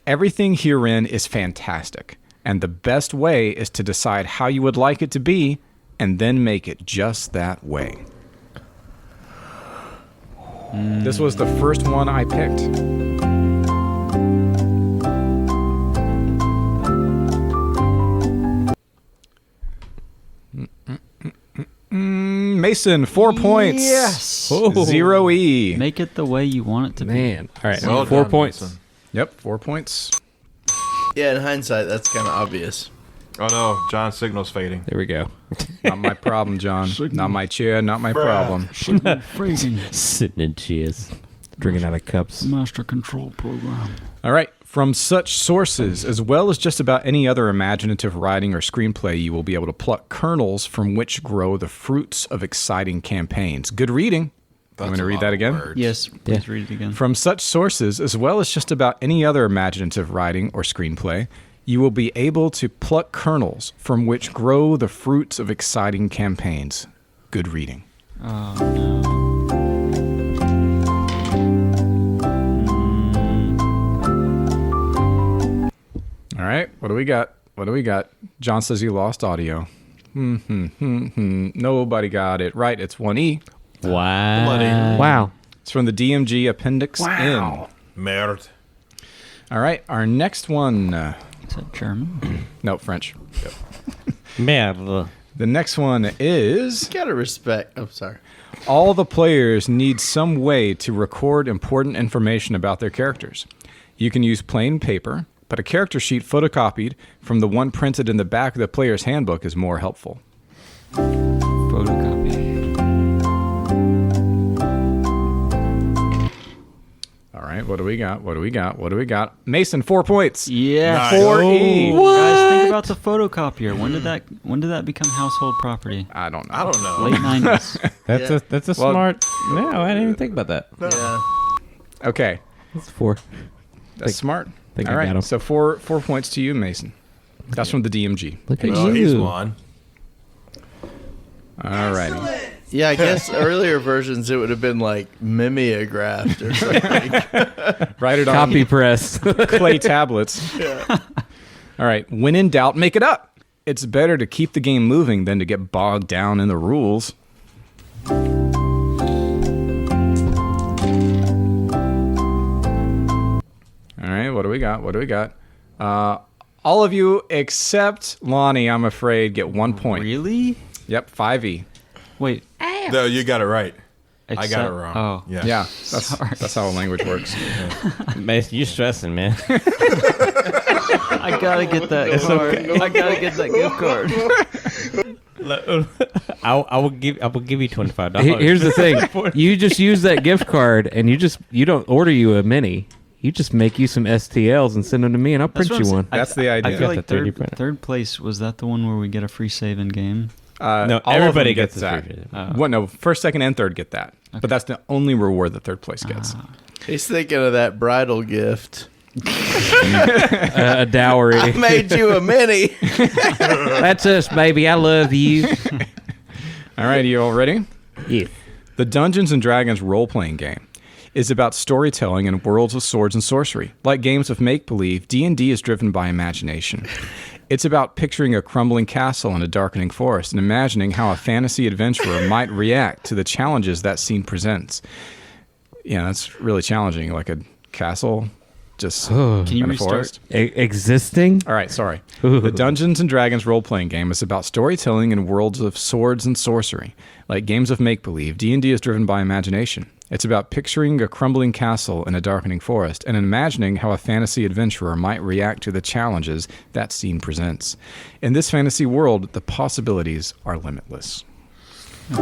Everything herein is fantastic, and the best way is to decide how you would like it to be and then make it just that way. This was the first one I picked. Mason, 4 points. Yes. 0E. Make it the way you want it to be. Man. All right. Well 4 done, points. Mason. Yep, 4 points. Yeah, in hindsight, that's kind of obvious. Oh no, John's signal's fading. There we go. Not my problem, John. Not my chair, not my problem. Freezing Sitting in cheers. Drinking out of cups. master control program. All right. From such sources, as well as just about any other imaginative writing or screenplay, you will be able to pluck kernels from which grow the fruits of exciting campaigns. Good reading. I'm going to read that again. Yes, please read it again. From such sources, as well as just about any other imaginative writing or screenplay, you will be able to pluck kernels from which grow the fruits of exciting campaigns. Good reading. Oh, no. All right, what do we got? John says he lost audio. Nobody got it right. It's 1E. Wow. Wow. It's from the DMG Appendix N. Merde. All right, our next one. Is that German? No, French. Merde. The next one is... Gotta respect. Oh, sorry. All the players need some way to record important information about their characters. You can use plain paper, but a character sheet photocopied from the one printed in the back of the player's handbook is more helpful. Photocopy. All right, what do we got? Mason, 4 points. Yeah. Nice. 4E. Guys, think about the photocopier. When did that become household property? I don't know. I don't know. Late 90s. That's a Well- smart. No, I didn't even think about that. Yeah. Okay, That's 4. that's smart. think All I right, got him. so 4 points to you, Mason. That's from the DMG. Look at Oh, you. he's won. All righty. Yeah, I guess earlier versions it would have been like mimeographed or something. Write it on Copy press. clay tablets. All right. When in doubt, make it up. It's better to keep the game moving than to get bogged down in the rules. All right. What do we got? All of you except Lonnie, I'm afraid, get 1 point. Really? Yep, 5E. Wait. No, you got it right. I Except, got it wrong. Oh. Yeah. Yeah, that's how language works. Man, you stressing, man. I gotta get that card. I gotta get that gift card. I will give you $25. Here's the thing. You just use that gift card and you don't order you a mini. You just make you some STLs and send them to me and I'll print you one. That's the idea. I feel got like the 3D printer. third place, was that the one where we get a free save in game? No, all of everybody them gets that. that. What? No, first, second, and third get that. But that's the only reward that third place gets. He's thinking of that bridal gift. A dowry. I made you a mini. That's us, baby. I love you. All right, you all ready? Yeah. The Dungeons & Dragons role-playing game is about storytelling in worlds of swords and sorcery. Like games of make-believe, D&D is driven by imagination. It's about picturing a crumbling castle in a darkening forest and imagining how a fantasy adventurer might react to the challenges that scene presents. Yeah, that's really challenging, like a castle just Can you in a restart? forest. Existing? All right, sorry. The Dungeons & Dragons role-playing game is about storytelling in worlds of swords and sorcery. Like games of make-believe, D&D is driven by imagination. It's about picturing a crumbling castle in a darkening forest and imagining how a fantasy adventurer might react to the challenges that scene presents. In this fantasy world, the possibilities are limitless. They're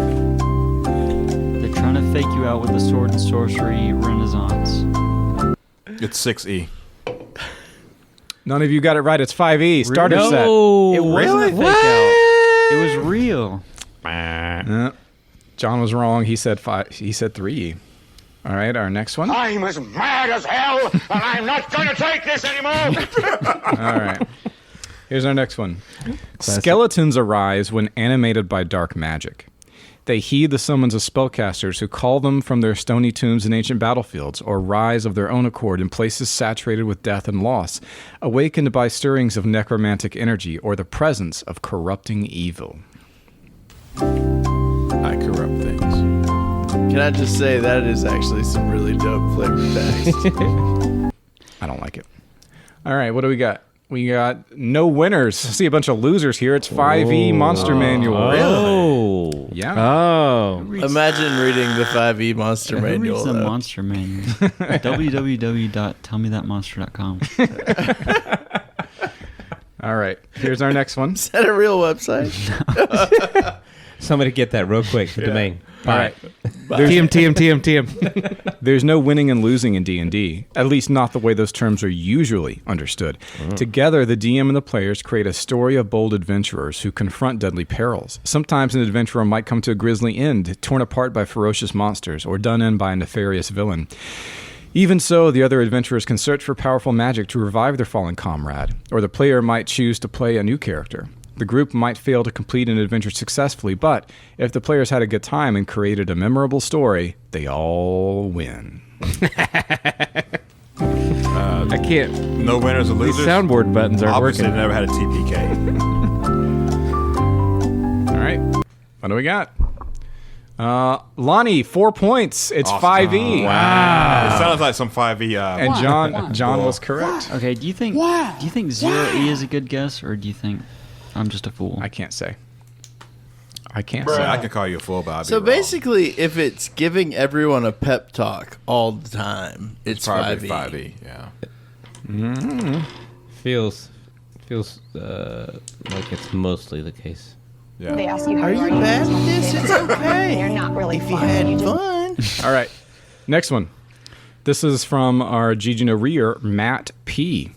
trying to fake you out with the sword and sorcery renaissance. It's 6E. None of you got it right. It's 5E. Starter set. It wasn't a fake out. It was real. John was wrong. He said 5. He said 3E. All right, our next one. I'm as mad as hell, and I'm not going to take this anymore. All right. Here's our next one. Skeletons arise when animated by dark magic. They heed the summons of spellcasters who call them from their stony tombs in ancient battlefields, or rise of their own accord in places saturated with death and loss, awakened by stirrings of necromantic energy or the presence of corrupting evil. I corrupt things. Can I just say that is actually some really dope flavor text? I don't like it. All right, what do we got? We got no winners. I see a bunch of losers here. It's 5E Monster Manual. Oh. Yeah. Oh. Imagine reading the 5e Monster Who Manual. reads the though. monster manual? www.tellmethatmonster.com. All right, here's our next one. Is that a real website? Somebody get that real quick. The domain. All right. TM. There's no winning and losing in D&D, at least not the way those terms are usually understood. Together, the DM and the players create a story of bold adventurers who confront deadly perils. Sometimes an adventurer might come to a grisly end, torn apart by ferocious monsters, or done in by a nefarious villain. Even so, the other adventurers can search for powerful magic to revive their fallen comrade, or the player might choose to play a new character. The group might fail to complete an adventure successfully, but if the players had a good time and created a memorable story, they all win. I can't. No winners or These losers. soundboard buttons aren't Obviously, working. they never had a TPK. All right, what do we got? Lonnie, 4 points. It's Awesome. 5E. It sounds like some 5e. And John was correct. Okay, do you think 0E is a good guess, or do you think I'm just a fool? I can't say. I I can call you a fool, but I'd be So wrong. basically, if it's giving everyone a pep talk all the time, it's probably 5e. 5e. Yeah. Feels like it's mostly the case. Yeah. They ask you how Are you are bad at this? It's okay. You're not really If you fun. had You just- fun. All right, next one. This is from our Gigino reader, Matt P.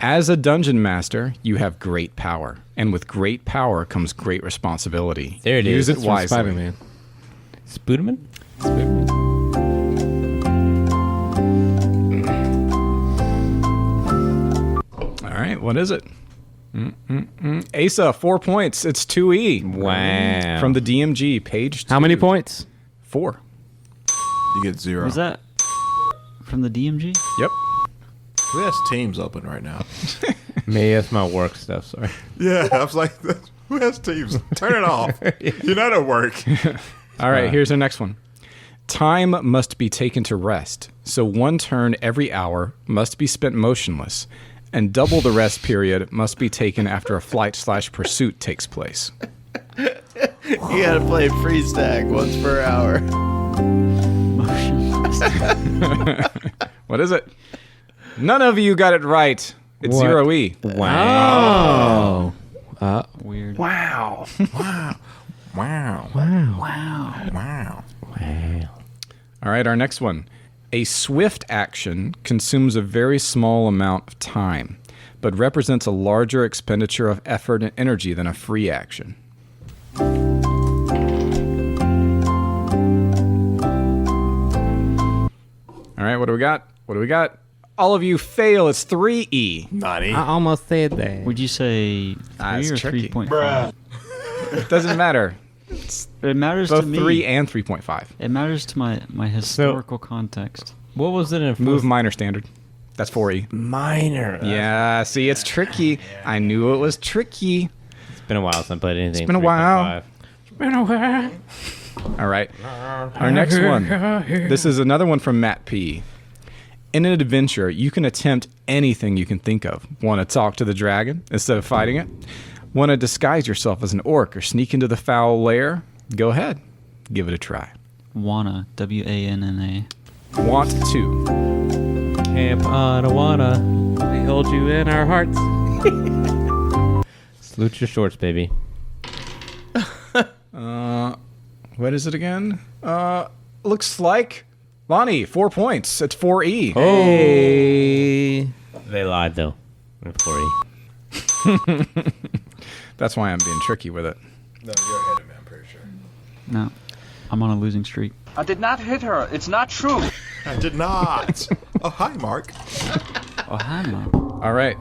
As a dungeon master, you have great power, and with great power comes great responsibility. There it Use is. it wisely. Spider-Man. Spooderman? All right, what is it? Asa, 4 points. It's 2E. Wow. From the DMG, page 2. How many points? 4. You get 0. Was that from the DMG? Yep. Who has Teams open right now? Me, that's my work stuff. Sorry. Yeah, I was like, who has Teams? Turn it off. You're not at work. All right, here's our next one. Time must be taken to rest, so 1 turn every hour must be spent motionless, and double the rest period must be taken after a flight/pursuit takes place. You gotta play freeze tag once per hour. What is it? None of you got it right. It's What? 0E. Wow. Weird. Wow. Wow. Wow. Wow. All right, our next one. A swift action consumes a very small amount of time, but represents a larger expenditure of effort and energy than a free action. All right, what do we got? What do we got? All of you fail. It's 3E. Nani. I almost said that. Would you say 3 it's or tricky. 3.5? It doesn't matter. It matters Both to me. 3 and 3.5. It matters to my historical context. What was it in Move minor standard. That's 4E. minor? Yeah, see, it's tricky. I knew it was tricky. It's been a while since I played anything. It's been a while. All right. Our next one. This is another one from Matt P. In an adventure, you can attempt anything you can think of. Want to talk to the dragon instead of fighting it? Want to disguise yourself as an orc or sneak into the foul lair? Go ahead. Give it a try. Wanna. W-A-N-N-A. Want to. Camp on Awana. We hold you in our hearts. Salute your shorts, baby. What is it again? Looks like Lonnie, 4 points. It's 4E. Hey. They lied though. 4E. That's why I'm being tricky with it. No, you're ahead of me, I'm pretty sure. No. I'm on a losing streak. I did not hit her. It's not true. I did not. Oh, hi, Mark. Oh, hi, Mom. All right.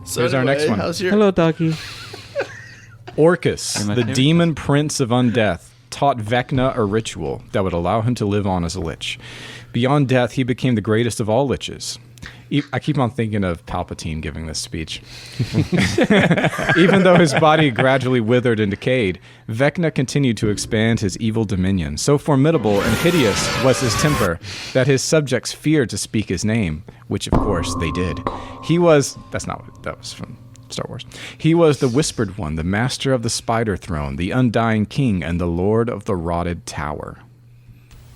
So Here's our next one. How's your Hello, Ducky. Orcus, You're my the favorite. demon prince of undeath, taught Vecna a ritual that would allow him to live on as a lich. Beyond death, he became the greatest of all liches. I keep on thinking of Palpatine giving this speech. Even though his body gradually withered and decayed, Vecna continued to expand his evil dominion. So formidable and hideous was his temper that his subjects feared to speak his name, which of course they did. That's not what that was from Star Wars. He was the Whispered One, the master of the Spider Throne, the Undying King, and the Lord of the Rotted Tower.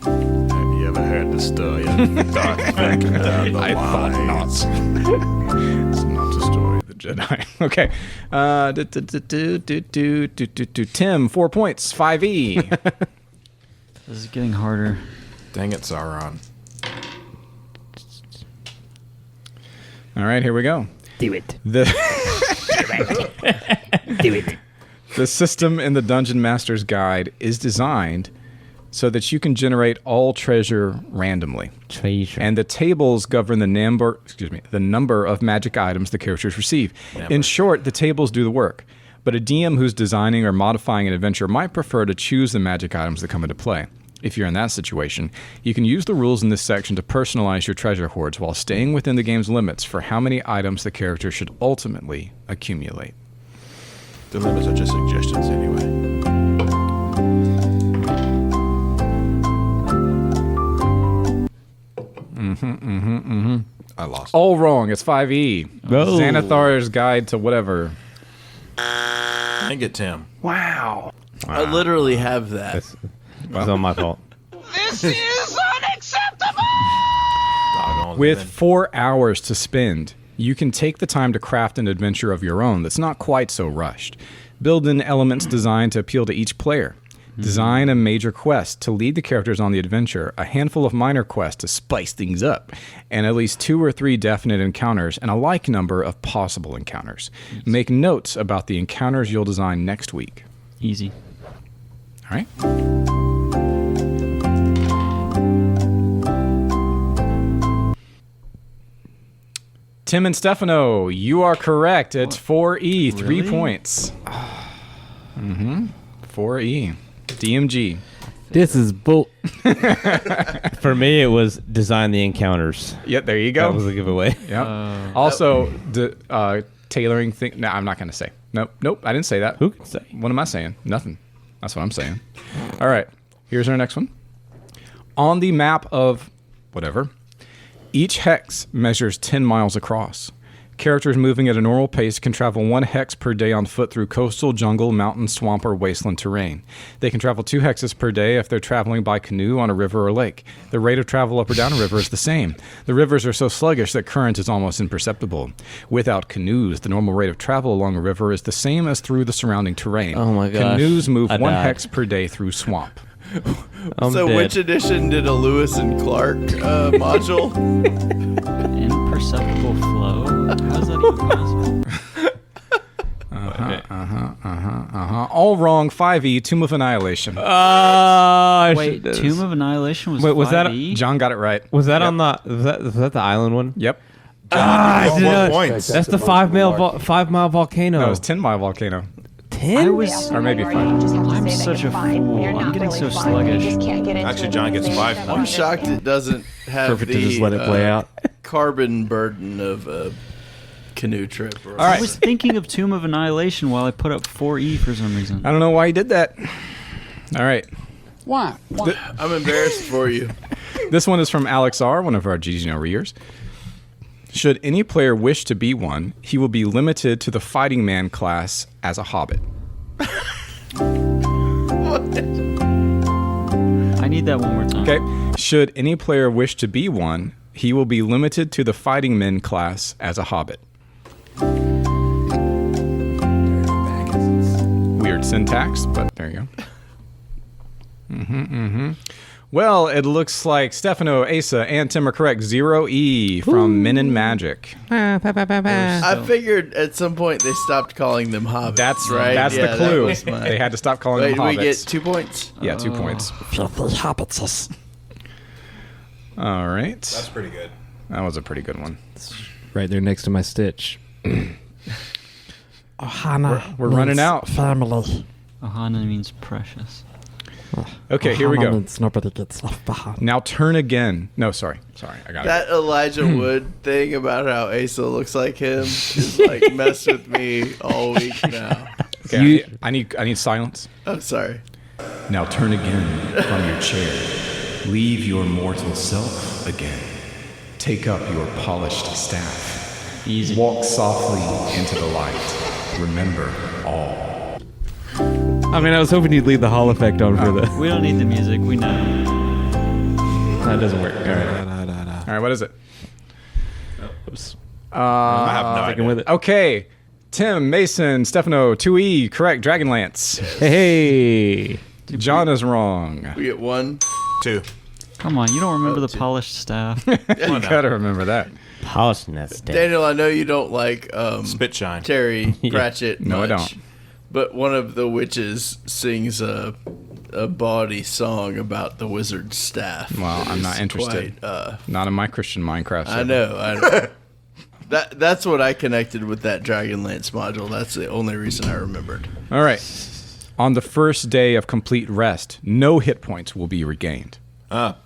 Have you ever heard the story of Darth Vader down the I thought not. It's not the story of the Jedi. Okay. Tim, 4 points, 5E. This is getting harder. Dang it, Sauron. All right, here we go. Do it. The Do it. The system in the Dungeon Master's Guide is designed so that you can generate all treasure randomly. Treasure. And the tables govern the number of magic items the characters receive. In short, the tables do the work. But a DM who's designing or modifying an adventure might prefer to choose the magic items that come into play. If you're in that situation, you can use the rules in this section to personalize your treasure hoards while staying within the game's limits for how many items the character should ultimately accumulate. The limits are just suggestions anyway. I lost. All wrong. It's 5E. Oh. Xanathar's Guide to whatever. Dang it, Tim. Wow. I literally have that. It's all my fault. This is unacceptable! Doggone With living. 4 hours to spend, you can take the time to craft an adventure of your own that's not quite so rushed. Build in elements designed to appeal to each player. Design a major quest to lead the characters on the adventure, a handful of minor quests to spice things up, and at least 2 or 3 definite encounters and a like number of possible encounters. Make notes about the encounters you'll design next week. Easy. All right? Tim and Stefano, you are correct. It's 4E, 3 Really? points. 4E. DMG. This is bull. For me, it was design the encounters. Yep, there you go. That was a giveaway. Yep. Also, the tailoring thing. No, I'm not going to say. Nope. I didn't say that. Who can say? What am I saying? Nothing. That's what I'm saying. All right. Here's our next one. On the map of whatever, each hex measures 10 miles across. Characters moving at a normal pace can travel 1 hex per day on foot through coastal, jungle, mountain, swamp, or wasteland terrain. They can travel 2 hexes per day if they're traveling by canoe on a river or lake. The rate of travel up or down a river is the same. The rivers are so sluggish that current is almost imperceptible. Without canoes, the normal rate of travel along a river is the same as through the surrounding terrain. Oh my gosh. Canoes move I 1 died. hex per day through swamp. I'm So dead. which edition did a Lewis and Clark module? Imperceptible flow? How is that even possible? All wrong. 5E. Tomb of Annihilation. Wait, Tomb of Annihilation was Wait, was that a- 5E? John got it right. Was that Yep. on the? Was that the island one? Yep. I One did more not- points. That's the 5 mile volcano. No, it was 10 Mile Volcano. I was. Or maybe 5. I'm such a fool. I'm getting so sluggish. Actually, John gets 5 I'm points. shocked it doesn't have Perfect the to just let it play out. carbon burden of a canoe trip. Or All right. I was thinking of Tomb of Annihilation while I put up 4E for some reason. I don't know why he did that. All right. Why? I'm embarrassed for you. This one is from Alex R., one of our GGNO readers. Should any player wish to be one, he will be limited to the fighting man class as a hobbit. I need that one more time. Okay. Should any player wish to be one, he will be limited to the fighting men class as a hobbit. Weird syntax, but there you go. Well, it looks like Stefano, Asa, and Tim are correct. 0E from Men in Magic. I figured at some point they stopped calling them hobbits. That's right. That's Yeah, the that clue. was my- They had to stop calling Wait, them do we get hobbits. 2 points? Yeah, 2 points. All right. That's pretty good. That was a pretty good one. Right there next to my Stitch. Ohana. We're running out. Family. Ohana means precious. Okay, here we Ohana go. means nobody gets left behind. Now turn again. No, sorry, I got That Elijah Wood thing about how Asa looks like him is like messed with me all week now. it. Okay, I need silence. I'm sorry. Now turn again from your chair. Leave your mortal self again. Take up your polished staff. Easy. Walk softly into the light. Remember all. I mean, I was hoping you'd leave the Hall effect on for the. We don't need the music. We know. That doesn't work. All right. All right, what is it? Oops. I have no Sticking idea. with it. Okay, Tim, Mason, Stefano, 2E, correct. Dragonlance. Hey. John is wrong. We get 1. 2. Come on, you don't remember the polished staff? You gotta remember that. Polishing that stuff. Daniel, I know you don't like Spit shine. Terry Pratchett No, I much, don't. but one of the witches sings a bawdy song about the wizard's staff. Well, I'm not It's interested. quite, Not in my Christian Minecraft server. I know. That's what I connected with that Dragonlance module. That's the only reason I remembered. All right. On the first day of complete rest, no hit points will be regained.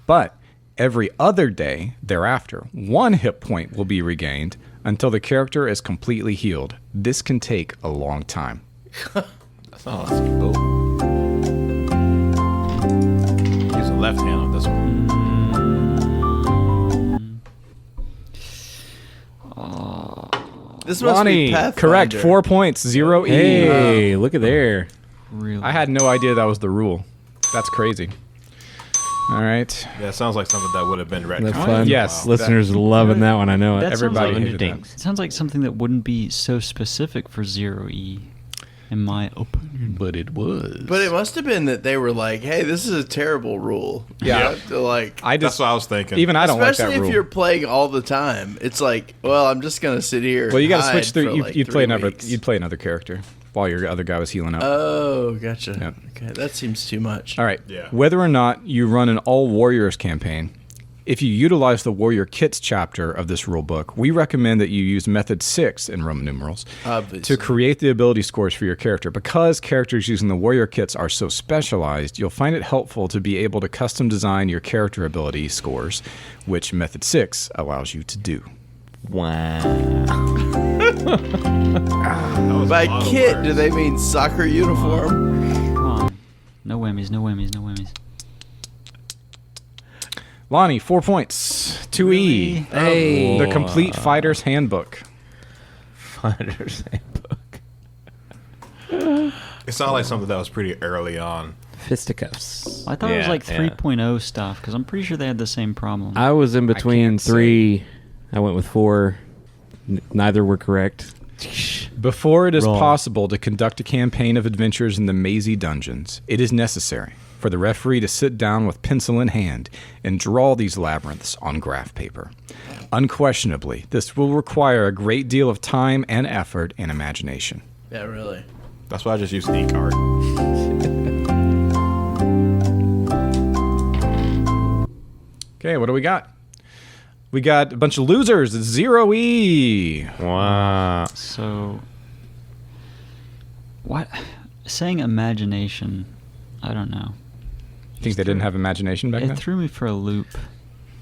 But every other day thereafter, 1 hit point will be regained until the character is completely healed. This can take a long time. That's not awesome. Use a left hand on this one. This must Lonnie, be Pathfinder. correct. 4 points. 0E. Hey, look at there. Really? I had no idea that was the rule. That's crazy. All right. Yeah, it sounds like something that would have been That's retconned. fun. Yes. Listeners loving that one. I know it. That Everybody sounds hated that. It sounds like something that wouldn't be so specific for 0E, in my opinion. But it was. But it must have been that they were like, "Hey, this is a terrible rule." Yeah. You have to, like, I That's just, what I was thinking. even I don't like especially that if rule. you're playing all the time. It's like, well, I'm just gonna sit here. Well, you got to got switch through. You'd play another character while your other guy was healing up. Oh, gotcha. Yep. Okay, that seems too much. All right. Yeah. Whether or not you run an all warriors campaign, if you utilize the warrior kits chapter of this rule book, we recommend that you use method 6 in Roman numerals Obviously. to create the ability scores for your character. Because characters using the warrior kits are so specialized, you'll find it helpful to be able to custom design your character ability scores, which method 6 allows you to do. Wow. By kit, do they mean soccer uniform? Come on. No whammies, no whammies, no whammies. Lonnie, 4 points. 2E. Hey. The Complete Fighter's Handbook. Fighter's Handbook. It sounded like something that was pretty early on. Fisticuffs. I thought it was Yeah, like yeah. 3.0 stuff, because I'm pretty sure they had the same problem. I was in between can't say. 3. I went with 4. Neither were correct. Before it is Wrong. possible to conduct a campaign of adventures in the mazy dungeons, it is necessary for the referee to sit down with pencil in hand and draw these labyrinths on graph paper. Unquestionably, this will require a great deal of time and effort and imagination. Yeah, really. That's why I just use ink art. Okay, what do we got? We got a bunch of losers. It's 0E. Wow. So, what? saying imagination, I don't know. Think they didn't have imagination back It then? threw me for a loop.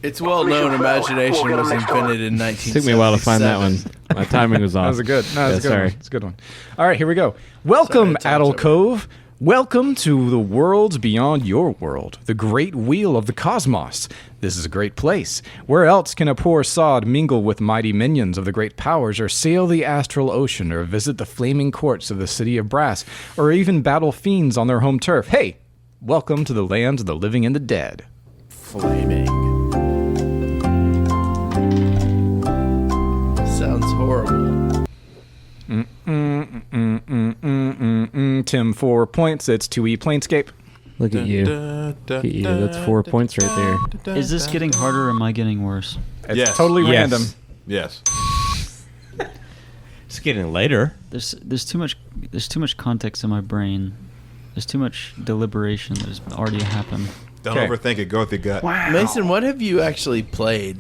It's well known imagination was invented in 1977. Took me a while to find that one. My timing was off. That was a good. No, that's a good sorry. one. It's a good one. All right, here we go. Welcome, Sorry, Addle time's Cove. Welcome to the worlds beyond your world, the great wheel of the cosmos. This is a great place. Where else can a poor sod mingle with mighty minions of the great powers, or sail the astral ocean, or visit the flaming courts of the city of brass, or even battle fiends on their home turf? Hey, welcome to the lands of the living and the dead. Flaming. Sounds horrible. Tim, 4 points. It's 2E Planescape. Look at you. Look at you. That's 4 points right there. Is this getting harder or am I getting worse? It's Yes. totally Yes. random. Yes. It's getting later. There's too much context in my brain. There's too much deliberation that has already happened. Don't Okay. overthink it. Go with the gut. Mason, what have you actually played?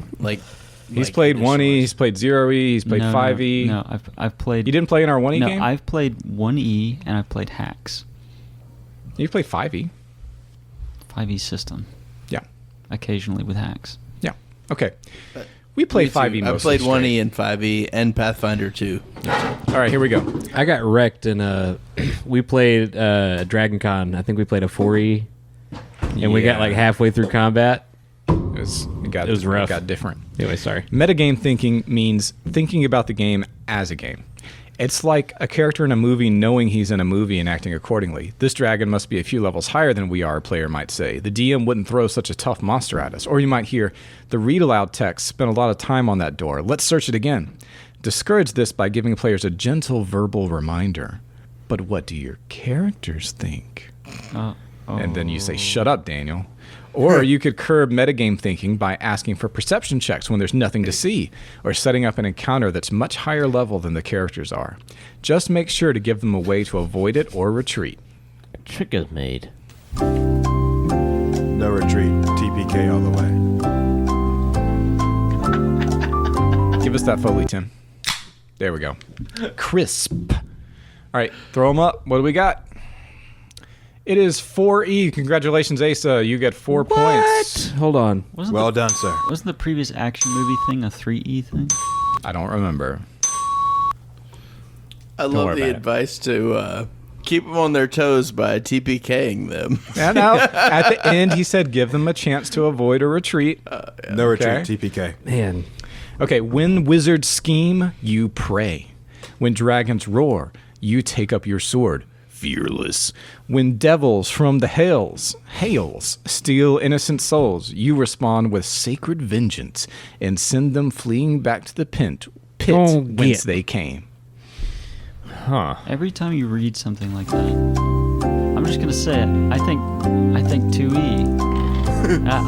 He's played 1E, he's played 0E, he's played No, 5E. No, I've played. You didn't play in our 1E No, game? I've played 1E and I've played hacks. You played 5E. 5E system. Yeah. Occasionally with hacks. Yeah. Okay. We played Me too. 5E I mostly played 1E and 5E and Pathfinder 2. All right, here we go. I got wrecked in a. We played Dragon Con. I think we played a 4E, and we got Yeah. like halfway through combat. It was rough. It got different. Anyway, sorry. Metagame thinking means thinking about the game as a game. It's like a character in a movie knowing he's in a movie and acting accordingly. This dragon must be a few levels higher than we are, a player might say. The DM wouldn't throw such a tough monster at us. Or you might hear, the read-aloud text spent a lot of time on that door. Let's search it again. Discourage this by giving players a gentle verbal reminder. But what do your characters think? And then you say, shut up, Daniel. Or you could curb metagame thinking by asking for perception checks when there's nothing to see, or setting up an encounter that's much higher level than the characters are. Just make sure to give them a way to avoid it or retreat. A trick is made. No retreat. TPK all the way. Give us that Foley, Tim. There we go. Crisp. All right, throw them up. What do we got? It is 4E. Congratulations, Asa. You get 4 points. Hold on. Well done, sir. Wasn't the previous action movie thing a 3E thing? I don't remember. I love the advice to keep them on their toes by TPKing them. And now, at the end, he said give them a chance to avoid or retreat. No retreat. Okay. TPK. Man. Okay, when wizards scheme, you pray. When dragons roar, you take up your sword. Fearless. When devils from the hails steal innocent souls, you respond with sacred vengeance and send them fleeing back to the pit whence they came. Huh. Every time you read something like that, I'm just gonna say it. I think 2E.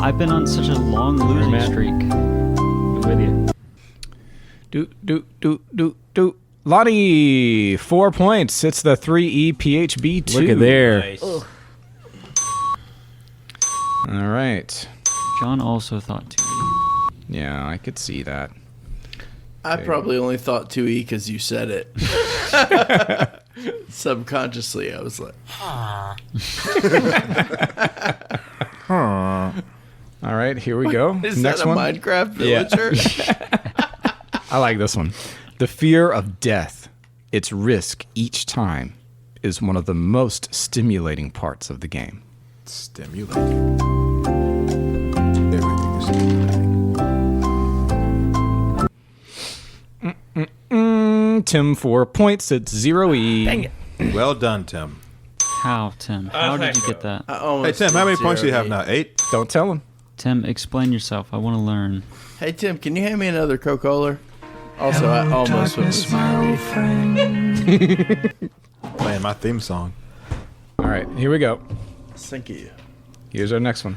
I've been on such a long losing streak. I'm with you. Do. Lonnie, 4 points. It's the 3E PHB2. Look at there. Nice. All right. John also thought 2E. Yeah, I could see that. I probably only thought 2E because you said it. Subconsciously, I was like, All right, here we go. is Next that a one. Minecraft Yeah. villager? I like this one. The fear of death, its risk each time, is one of the most stimulating parts of the game. Stimulating. Everything is stimulating. Tim, 4 points. It's 0E. Dang it. Well done, Tim. How, Tim? How did you get that? I Hey, almost Tim, how many did points do you have 0E. now? 8? Don't tell him. Tim, explain yourself. I want to learn. Hey, Tim, can you hand me another Coca-Cola? Also, I almost went with 0E. Playing my theme song. All right, here we go. Thank you. Here's our next one.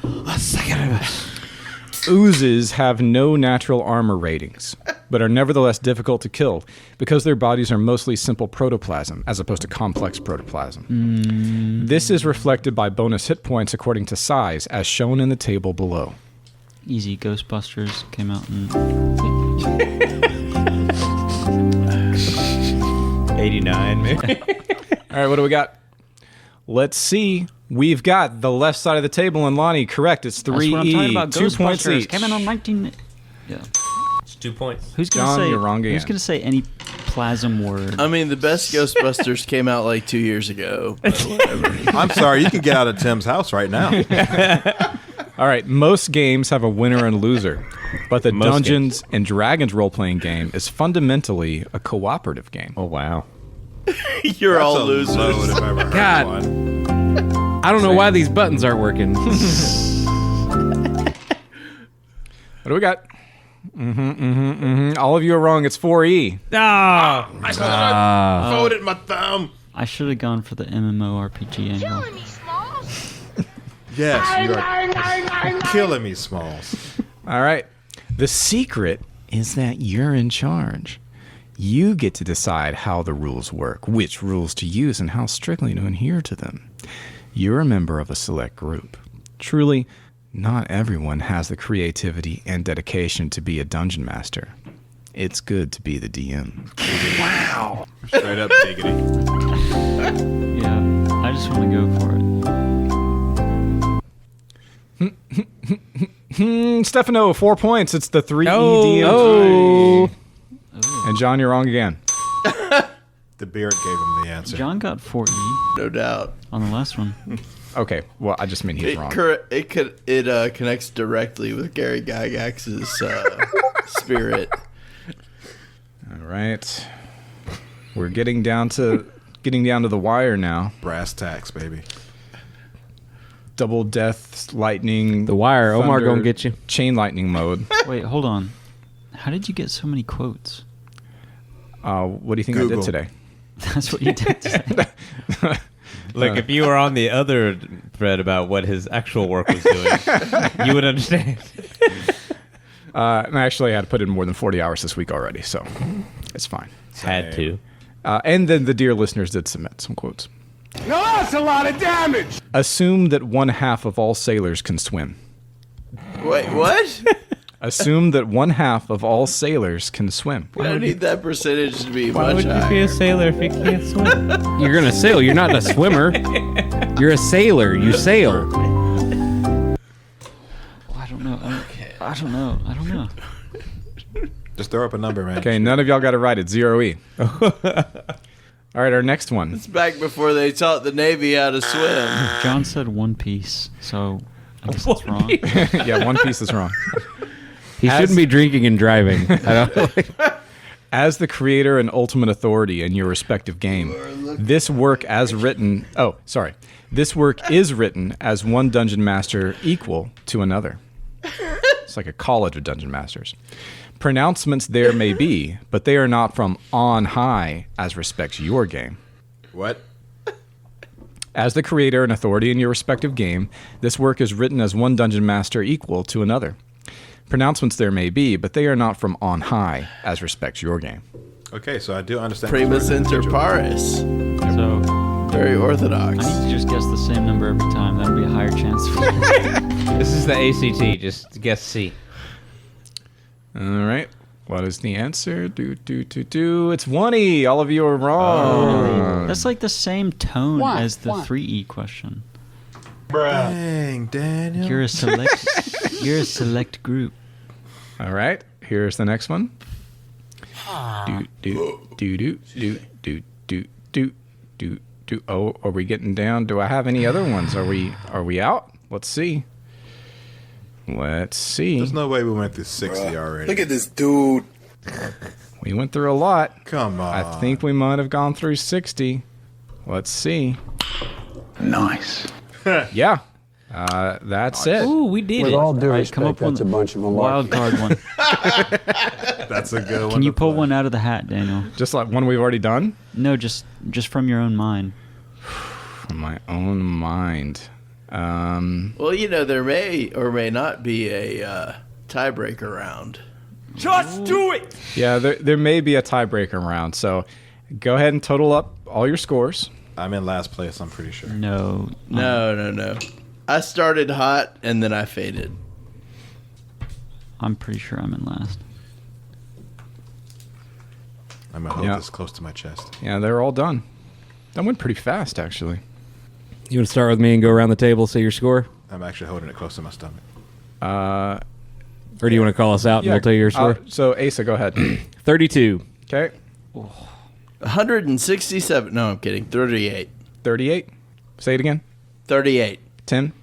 Oozes have no natural armor ratings, but are nevertheless difficult to kill because their bodies are mostly simple protoplasm as opposed to complex protoplasm. This is reflected by bonus hit points according to size, as shown in the table below. Easy. Ghostbusters came out in 89, maybe. All right, what do we got? Let's see. We've got the left side of the table, and Lonnie, correct. It's 3E. That's what I'm talking about. 2 points Ghostbusters each. came in on 19. Yeah. It's 2 points. Who's gonna John, say? you're wrong Who's again. gonna say any plasm word? I mean, the best Ghostbusters came out like 2 years ago. But whatever. I'm sorry, you can get out of Tim's house right now. All right, most games have a winner and loser, but the Most Dungeons and Dragons role-playing game is fundamentally a cooperative game. Oh wow. You're That's all a losers. load if I've ever heard God. one. I don't know why these buttons aren't working. What do we got? All of you are wrong. It's 4E. Ah. I should have voted my thumb. I should have gone for the MMORPG angle. Yes, you are killing me, Smalls. All right. The secret is that you're in charge. You get to decide how the rules work, which rules to use, and how strictly to adhere to them. You're a member of a select group. Truly, not everyone has the creativity and dedication to be a dungeon master. It's good to be the DM. Wow. Straight up diggity. Yeah, I just want to go for it. Stefano, 4 points. It's the 3E DM. Oh. And John, you're wrong again. The beard gave him the answer. John got 4E No doubt. on the last one. Okay, well, I just mean he's wrong. It connects directly with Gary Gygax's spirit. All right. We're getting down to the wire now. Brass tacks, baby. Double death, lightning. The wire. Omar thunder, gonna get you. Chain lightning mode. Wait, hold on. How did you get so many quotes? What do you think I Google. did today? That's what you did today. Like if you were on the other thread about what his actual work was doing, you would understand. And I actually had to put in more than 40 hours this week already, so it's fine. Had to. And then the dear listeners did submit some quotes. Now that's a lot of damage. Assume that 1/2 of all sailors can swim. Wait, what? Assume that 1/2 of all sailors can swim. I don't need that percentage to be Why much would you higher. be a sailor if you can't swim? You're gonna sail. You're not a swimmer. You're a sailor. You sail. I don't know. I don't know. I don't know. Just throw up a number, man. Okay, none of y'all got it right. It's 0E. All right, our next one. It's back before they taught the Navy how to swim. John said One Piece, so I guess that's wrong. Yeah, One Piece is wrong. He shouldn't be drinking and driving. I don't. As the creator and ultimate authority in your respective game, this work is written as one dungeon master equal to another. It's like a college of dungeon masters. Pronouncements there may be, but they are not from on high as respects your game. What? As the creator and authority in your respective game, this work is written as one dungeon master equal to another. Pronouncements there may be, but they are not from on high as respects your game. Okay, so I do understand. Primus inter pares. So Very orthodox. I need to just guess the same number every time. That'll be a higher chance. This is the ACT. Just guess C. All right. What is the answer? It's 1E. All of you are wrong. That's like the same tone as the 3E question. Dang, Daniel. You're a select group. All right. Here's the next one. Oh, are we getting down? Do I have any other ones? Are we out? Let's see. There's no way we went through 60 already. Look at this dude. We went through a lot. Come on. I think we might have gone through 60. Let's see. Nice. Yeah. That's it. Ooh, we did it. all due All right, come up with a wild card one. That's a good one. Can you to pull play. one out of the hat, Daniel? Just like one we've already done? No, just from your own mind. From my own mind. Well, there may or may not be a tiebreaker round. Just do it. Yeah, there may be a tiebreaker round. So go ahead and total up all your scores. I'm in last place, I'm pretty sure. No. No. I started hot and then I faded. I'm pretty sure I'm in last. I'm going to hold Yeah. this close to my chest. Yeah, they're all done. That went pretty fast, actually. You want to start with me and go around the table, say your score? I'm actually holding it close to my stomach. Or do you want to call us out and we'll tell you your score? So, Asa, go ahead. 32. Okay. 167. No, I'm kidding. 38. 38. Say it again. 38. Tim.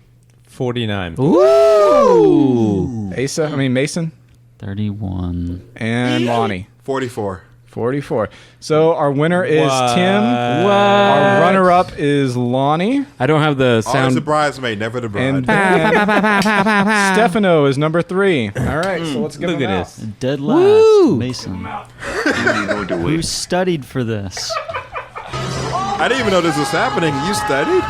49. Ooh. Mason. 31. And Lonnie. 44. 44. So our winner is Tim. What? Our runner-up is Lonnie. I don't have the Always the sound. bridesmaid, never the bride. And Stefano is number 3. All right, so let's give Look him at out. this. Dead last, Woo! Mason. Who studied for this? I didn't even know this was happening. You studied?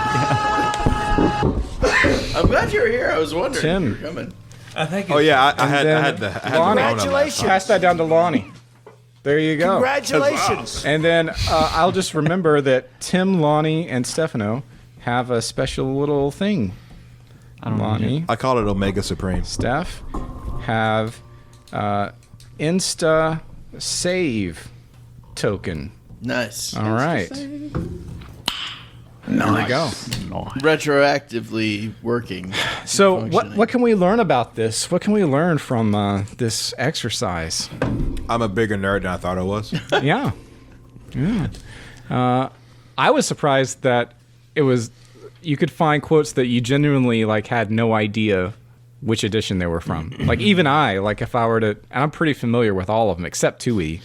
I'm glad you're here. I was wondering Tim. if you were coming. Oh yeah, I had then the Lonnie. Rona last time. Pass that down to Lonnie. There you go. Congratulations. And then I'll just remember that Tim, Lonnie, and Stefano have a special little thing. I don't Lonnie, I call it Omega Supreme. Steph, have Insta save token. Nice. All right. There we go. Retroactively working. So functioning. what can we learn about this? What can we learn from this exercise? I'm a bigger nerd than I thought I was. Yeah. I was surprised that you could find quotes that you genuinely had no idea which edition they were from. Even if I were to, and I'm pretty familiar with all of them except 2E,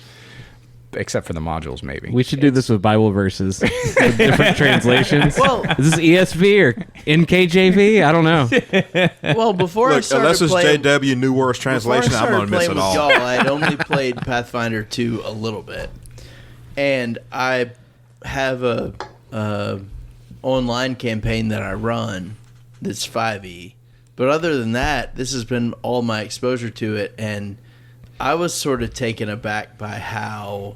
except for the modules maybe. We should do this with Bible verses, with different translations. Well- is this ESV or NKJV? I don't know. Well, before I Look, started unless it's playing, JW New Words before I Translation, I'm started going to miss playing it with all. y'all, I'd only played Pathfinder 2 a little bit, and I have a online campaign that I run that's 5e. But other than that, this has been all my exposure to it, and I was sort of taken aback by how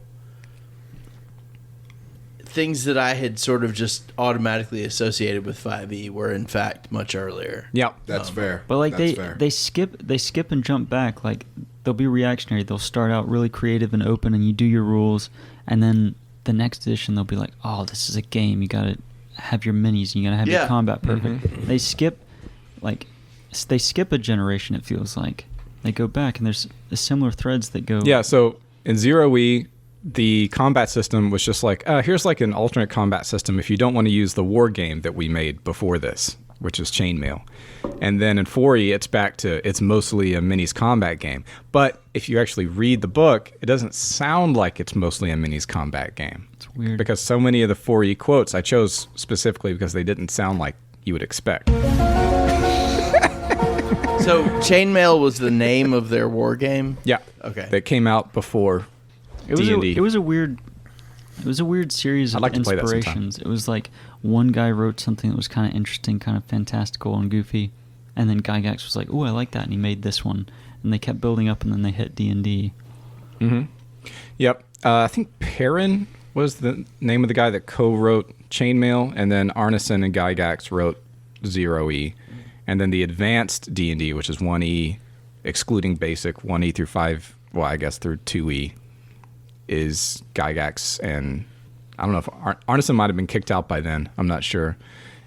things that I had sort of just automatically associated with 5e were in fact much earlier. Yep. That's fair. But That's fair. they skip and jump back. They'll be reactionary. They'll start out really creative and open, and you do your rules, and then the next edition they'll be like, "Oh, this is a game. You gotta have your minis. And you gotta have your combat perfect." They skip a generation. It feels like they go back, and there's similar threads that go. Yeah, so in 0E, the combat system was just here's an alternate combat system if you don't want to use the war game that we made before this, which is chainmail. And then in 4E, it's mostly a minis combat game. But if you actually read the book, it doesn't sound like it's mostly a minis combat game. It's weird. Because so many of the 4E quotes I chose specifically because they didn't sound like you would expect. So Chainmail was the name of their war game? Yeah. Okay. That came out before D&D. It was a weird series I'd of like to play that sometime. inspirations. It was one guy wrote something that was kind of interesting, kind of fantastical and goofy, and then Gygax was like, "Oh, I like that," and he made this one. And they kept building up, and then they hit D&D. Mm-hmm. Yep. I think Perrin was the name of the guy that co-wrote Chainmail, and then Arneson and Gygax wrote 0E. And then the advanced D&D, which is 1E, excluding basic, 1E through 5, well, I guess through 2E, is Gygax, and I don't know if Arneson might have been kicked out by then. I'm not sure.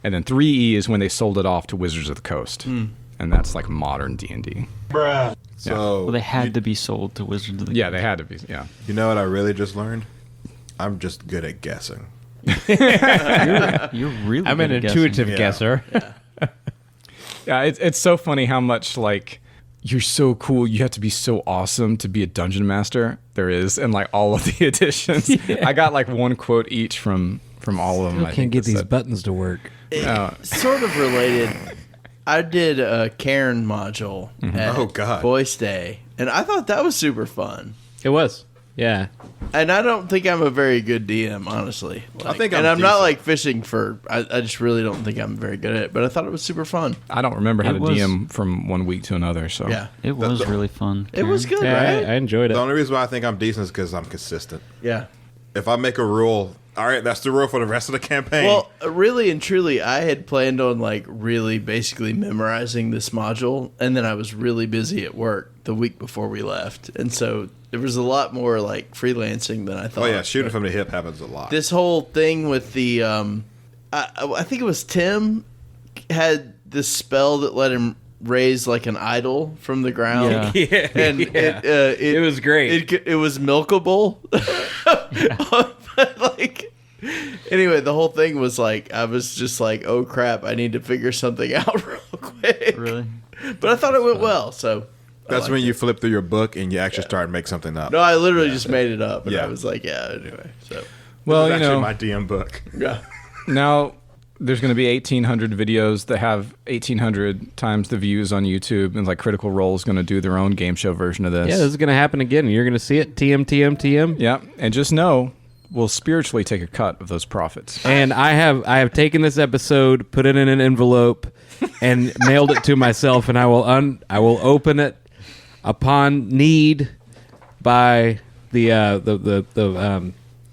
And then 3E is when they sold it off to Wizards of the Coast. And that's modern D&D. So Well, they had to be sold to Wizards of the Yeah, they had to be, yeah. You know what I really just learned? I'm just good at guessing. You're really I'm good an at guessing. intuitive guesser. Yeah, it's so funny how much you're so cool, you have to be so awesome to be a dungeon master there is in all of the editions. Yeah. I got one quote each from all of them. I can't get these buttons to work. Sort of related. I did a Cairn module at Oh, God. Boys Day, and I thought that was super fun. It was. Yeah. And I don't think I'm a very good DM, honestly. I think and I'm I'm not decent. fishing for. I just really don't think I'm very good at it. But I thought it was super fun. I don't remember how It to was- DM from one week to another. So Yeah, It was really fun. it was Karen. good, Yeah, right? I enjoyed it. The only reason why I think I'm decent is because I'm consistent. Yeah. If I make a rule, all right, that's the rule for the rest of the campaign. Well, really and truly, I had planned on really basically memorizing this module, and then I was really busy at work the week before we left, and so there was a lot more freelancing than I thought. oh yeah, shooting But from the hip happens a lot. this whole thing with the I think it was Tim had this spell that let him raise like an idol from the ground. Yeah. And It was great. It was milkable. But like, anyway, the whole thing was like, I was just like, oh crap, I need to figure something out real quick. Really? But I thought it went well, so. That's when you flip through your book and you actually start to make something up. No, I literally just made it up, and Yeah. I was like, yeah, anyway, so. Well, This is you know, actually my DM book. Yeah. now there's going to be 1,800 videos that have 1,800 times the views on YouTube, and like Critical Role is going to do their own game show version of this. Yeah, this is going to happen again. You're going to see it. TM. Yeah, and just know we'll spiritually take a cut of those profits. And I have taken this episode, put it in an envelope, and mailed it to myself. And I will open it upon need by the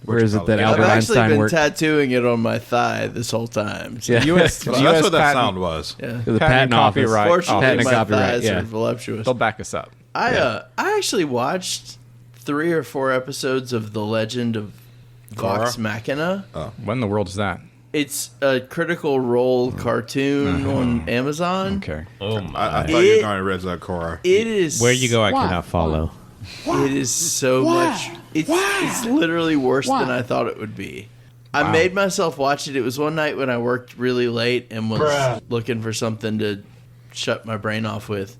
where is it that I've Albert actually Einstein been worked? tattooing it on my thigh this whole time. So. Yeah. US, Well, US that's what that patent- sound was. Yeah. The patent office. copyright. Fortunately, Patent and my copyright, thighs yeah. are voluptuous. They'll back us up. I actually watched 3 or 4 episodes of The Legend of Vox Machina. What in the world is that? It's a Critical Role cartoon on Amazon. Okay. Oh my! I thought you were going to Red Zone Korra. It is Where you go, I cannot follow. It is so much. It's literally worse than I thought it would be. I made myself watch it. It was one night when I worked really late and was looking for something to shut my brain off with.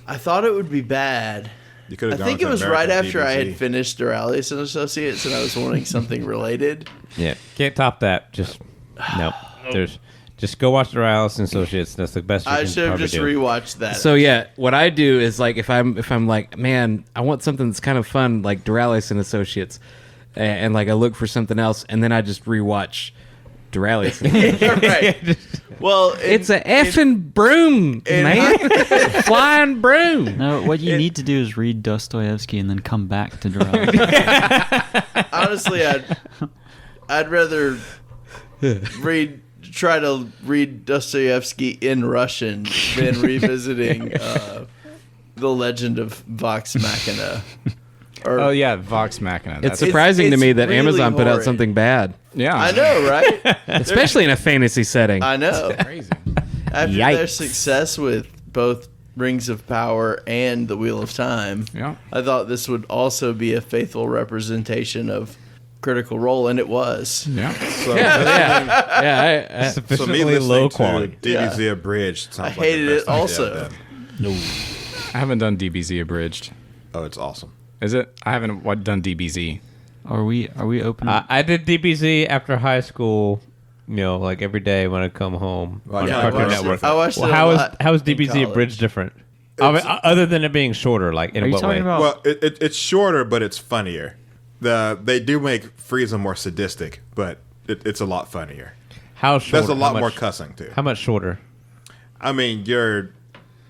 I thought it would be bad. You could I have gone think to it was American right after I DBZ. had finished Duralis and Associates, and I was wanting something related. Yeah, can't top that. Just nope. Just go watch the Alice and Associates. That's the best. I should have just rewatched that. So yeah, what I do is like if I'm like, man, I want something that's kind of fun, like Duralis and Associates, and like I look for something else, and then I just rewatch Duralis. right. Well, It's a effing broom, man, flying broom. No, what you need to do is read Dostoevsky and then come back to Duralis. honestly, I'd rather try to read Dostoevsky in Russian than revisiting The Legend of Vox Machina. Oh yeah, Vox Machina. It's surprising to it's me that really Amazon put out horrid. something bad, yeah. I know, right? especially in a fantasy setting. I know. Crazy. After their Yikes. success with both Rings of Power and The Wheel of Time, Yeah. I thought this would also be a faithful representation of Critical Role, and it was. Yeah. So, yeah. I, so me Sufficiently listening low to quality. DBZ Abridged sounds I like hated the it best idea also. I've done. I haven't done DBZ abridged. Oh, it's awesome. Is it? I haven't done DBZ. Are we opening? I did DBZ after high school. You know, like every day when I come home on yeah, Cartoon I watched Network. it. I watched Well, it a how is lot in DBZ college. Abridged different? I mean, other than it being shorter, like in Are you what way? talking about? Well, it's shorter, but it's funnier. They do make Frieza more sadistic, but it's a lot funnier. How short? There's a how lot much- more cussing too. How much shorter? I mean,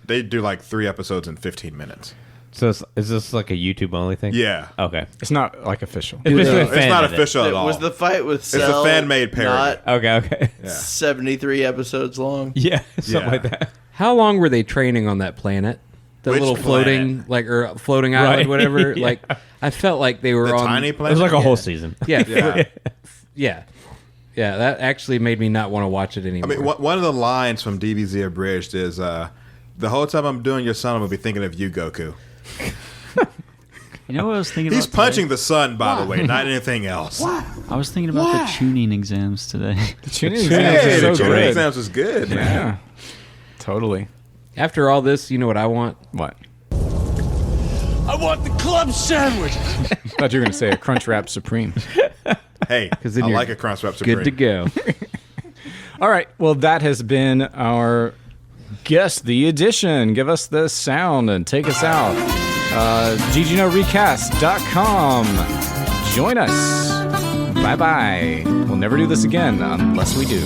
they do like 3 episodes in 15 minutes. So is this like a YouTube only thing? Yeah. Okay. It's not like official. It's basically a It's fan not edit. official at It all. was the fight with a Cell. fan-made parody. Not Okay. Yeah. 73 episodes long. Yeah, something Yeah. like that. How long were they training on that planet? The Which little floating, like or floating island, Right. whatever. Yeah. Like I felt like they were The on. tiny It planet. was like a whole season. Yeah, Yeah. yeah. That actually made me not want to watch it I anymore. mean, one of the lines from DBZ Abridged is, "The whole time I'm doing your son, I'm gonna be thinking of you, Goku." You know what I was thinking He's about punching today? the sun, by the way, not anything else. I was thinking about the tuning exams today. The tuning Hey, exams the are so tuning good. exams was good. Man. Yeah. Totally. After all this, you know what I want? What? I want the club sandwich. I thought you were going to say a Crunchwrap Supreme. Hey, 'Cause then I you're like a Crunch Wrap Supreme. Good to go. All right. Well, that has been our Guess the Edition. Give us the sound and take us out. GGNoRecast.com. Join us. Bye-bye. We'll never do this again unless we do.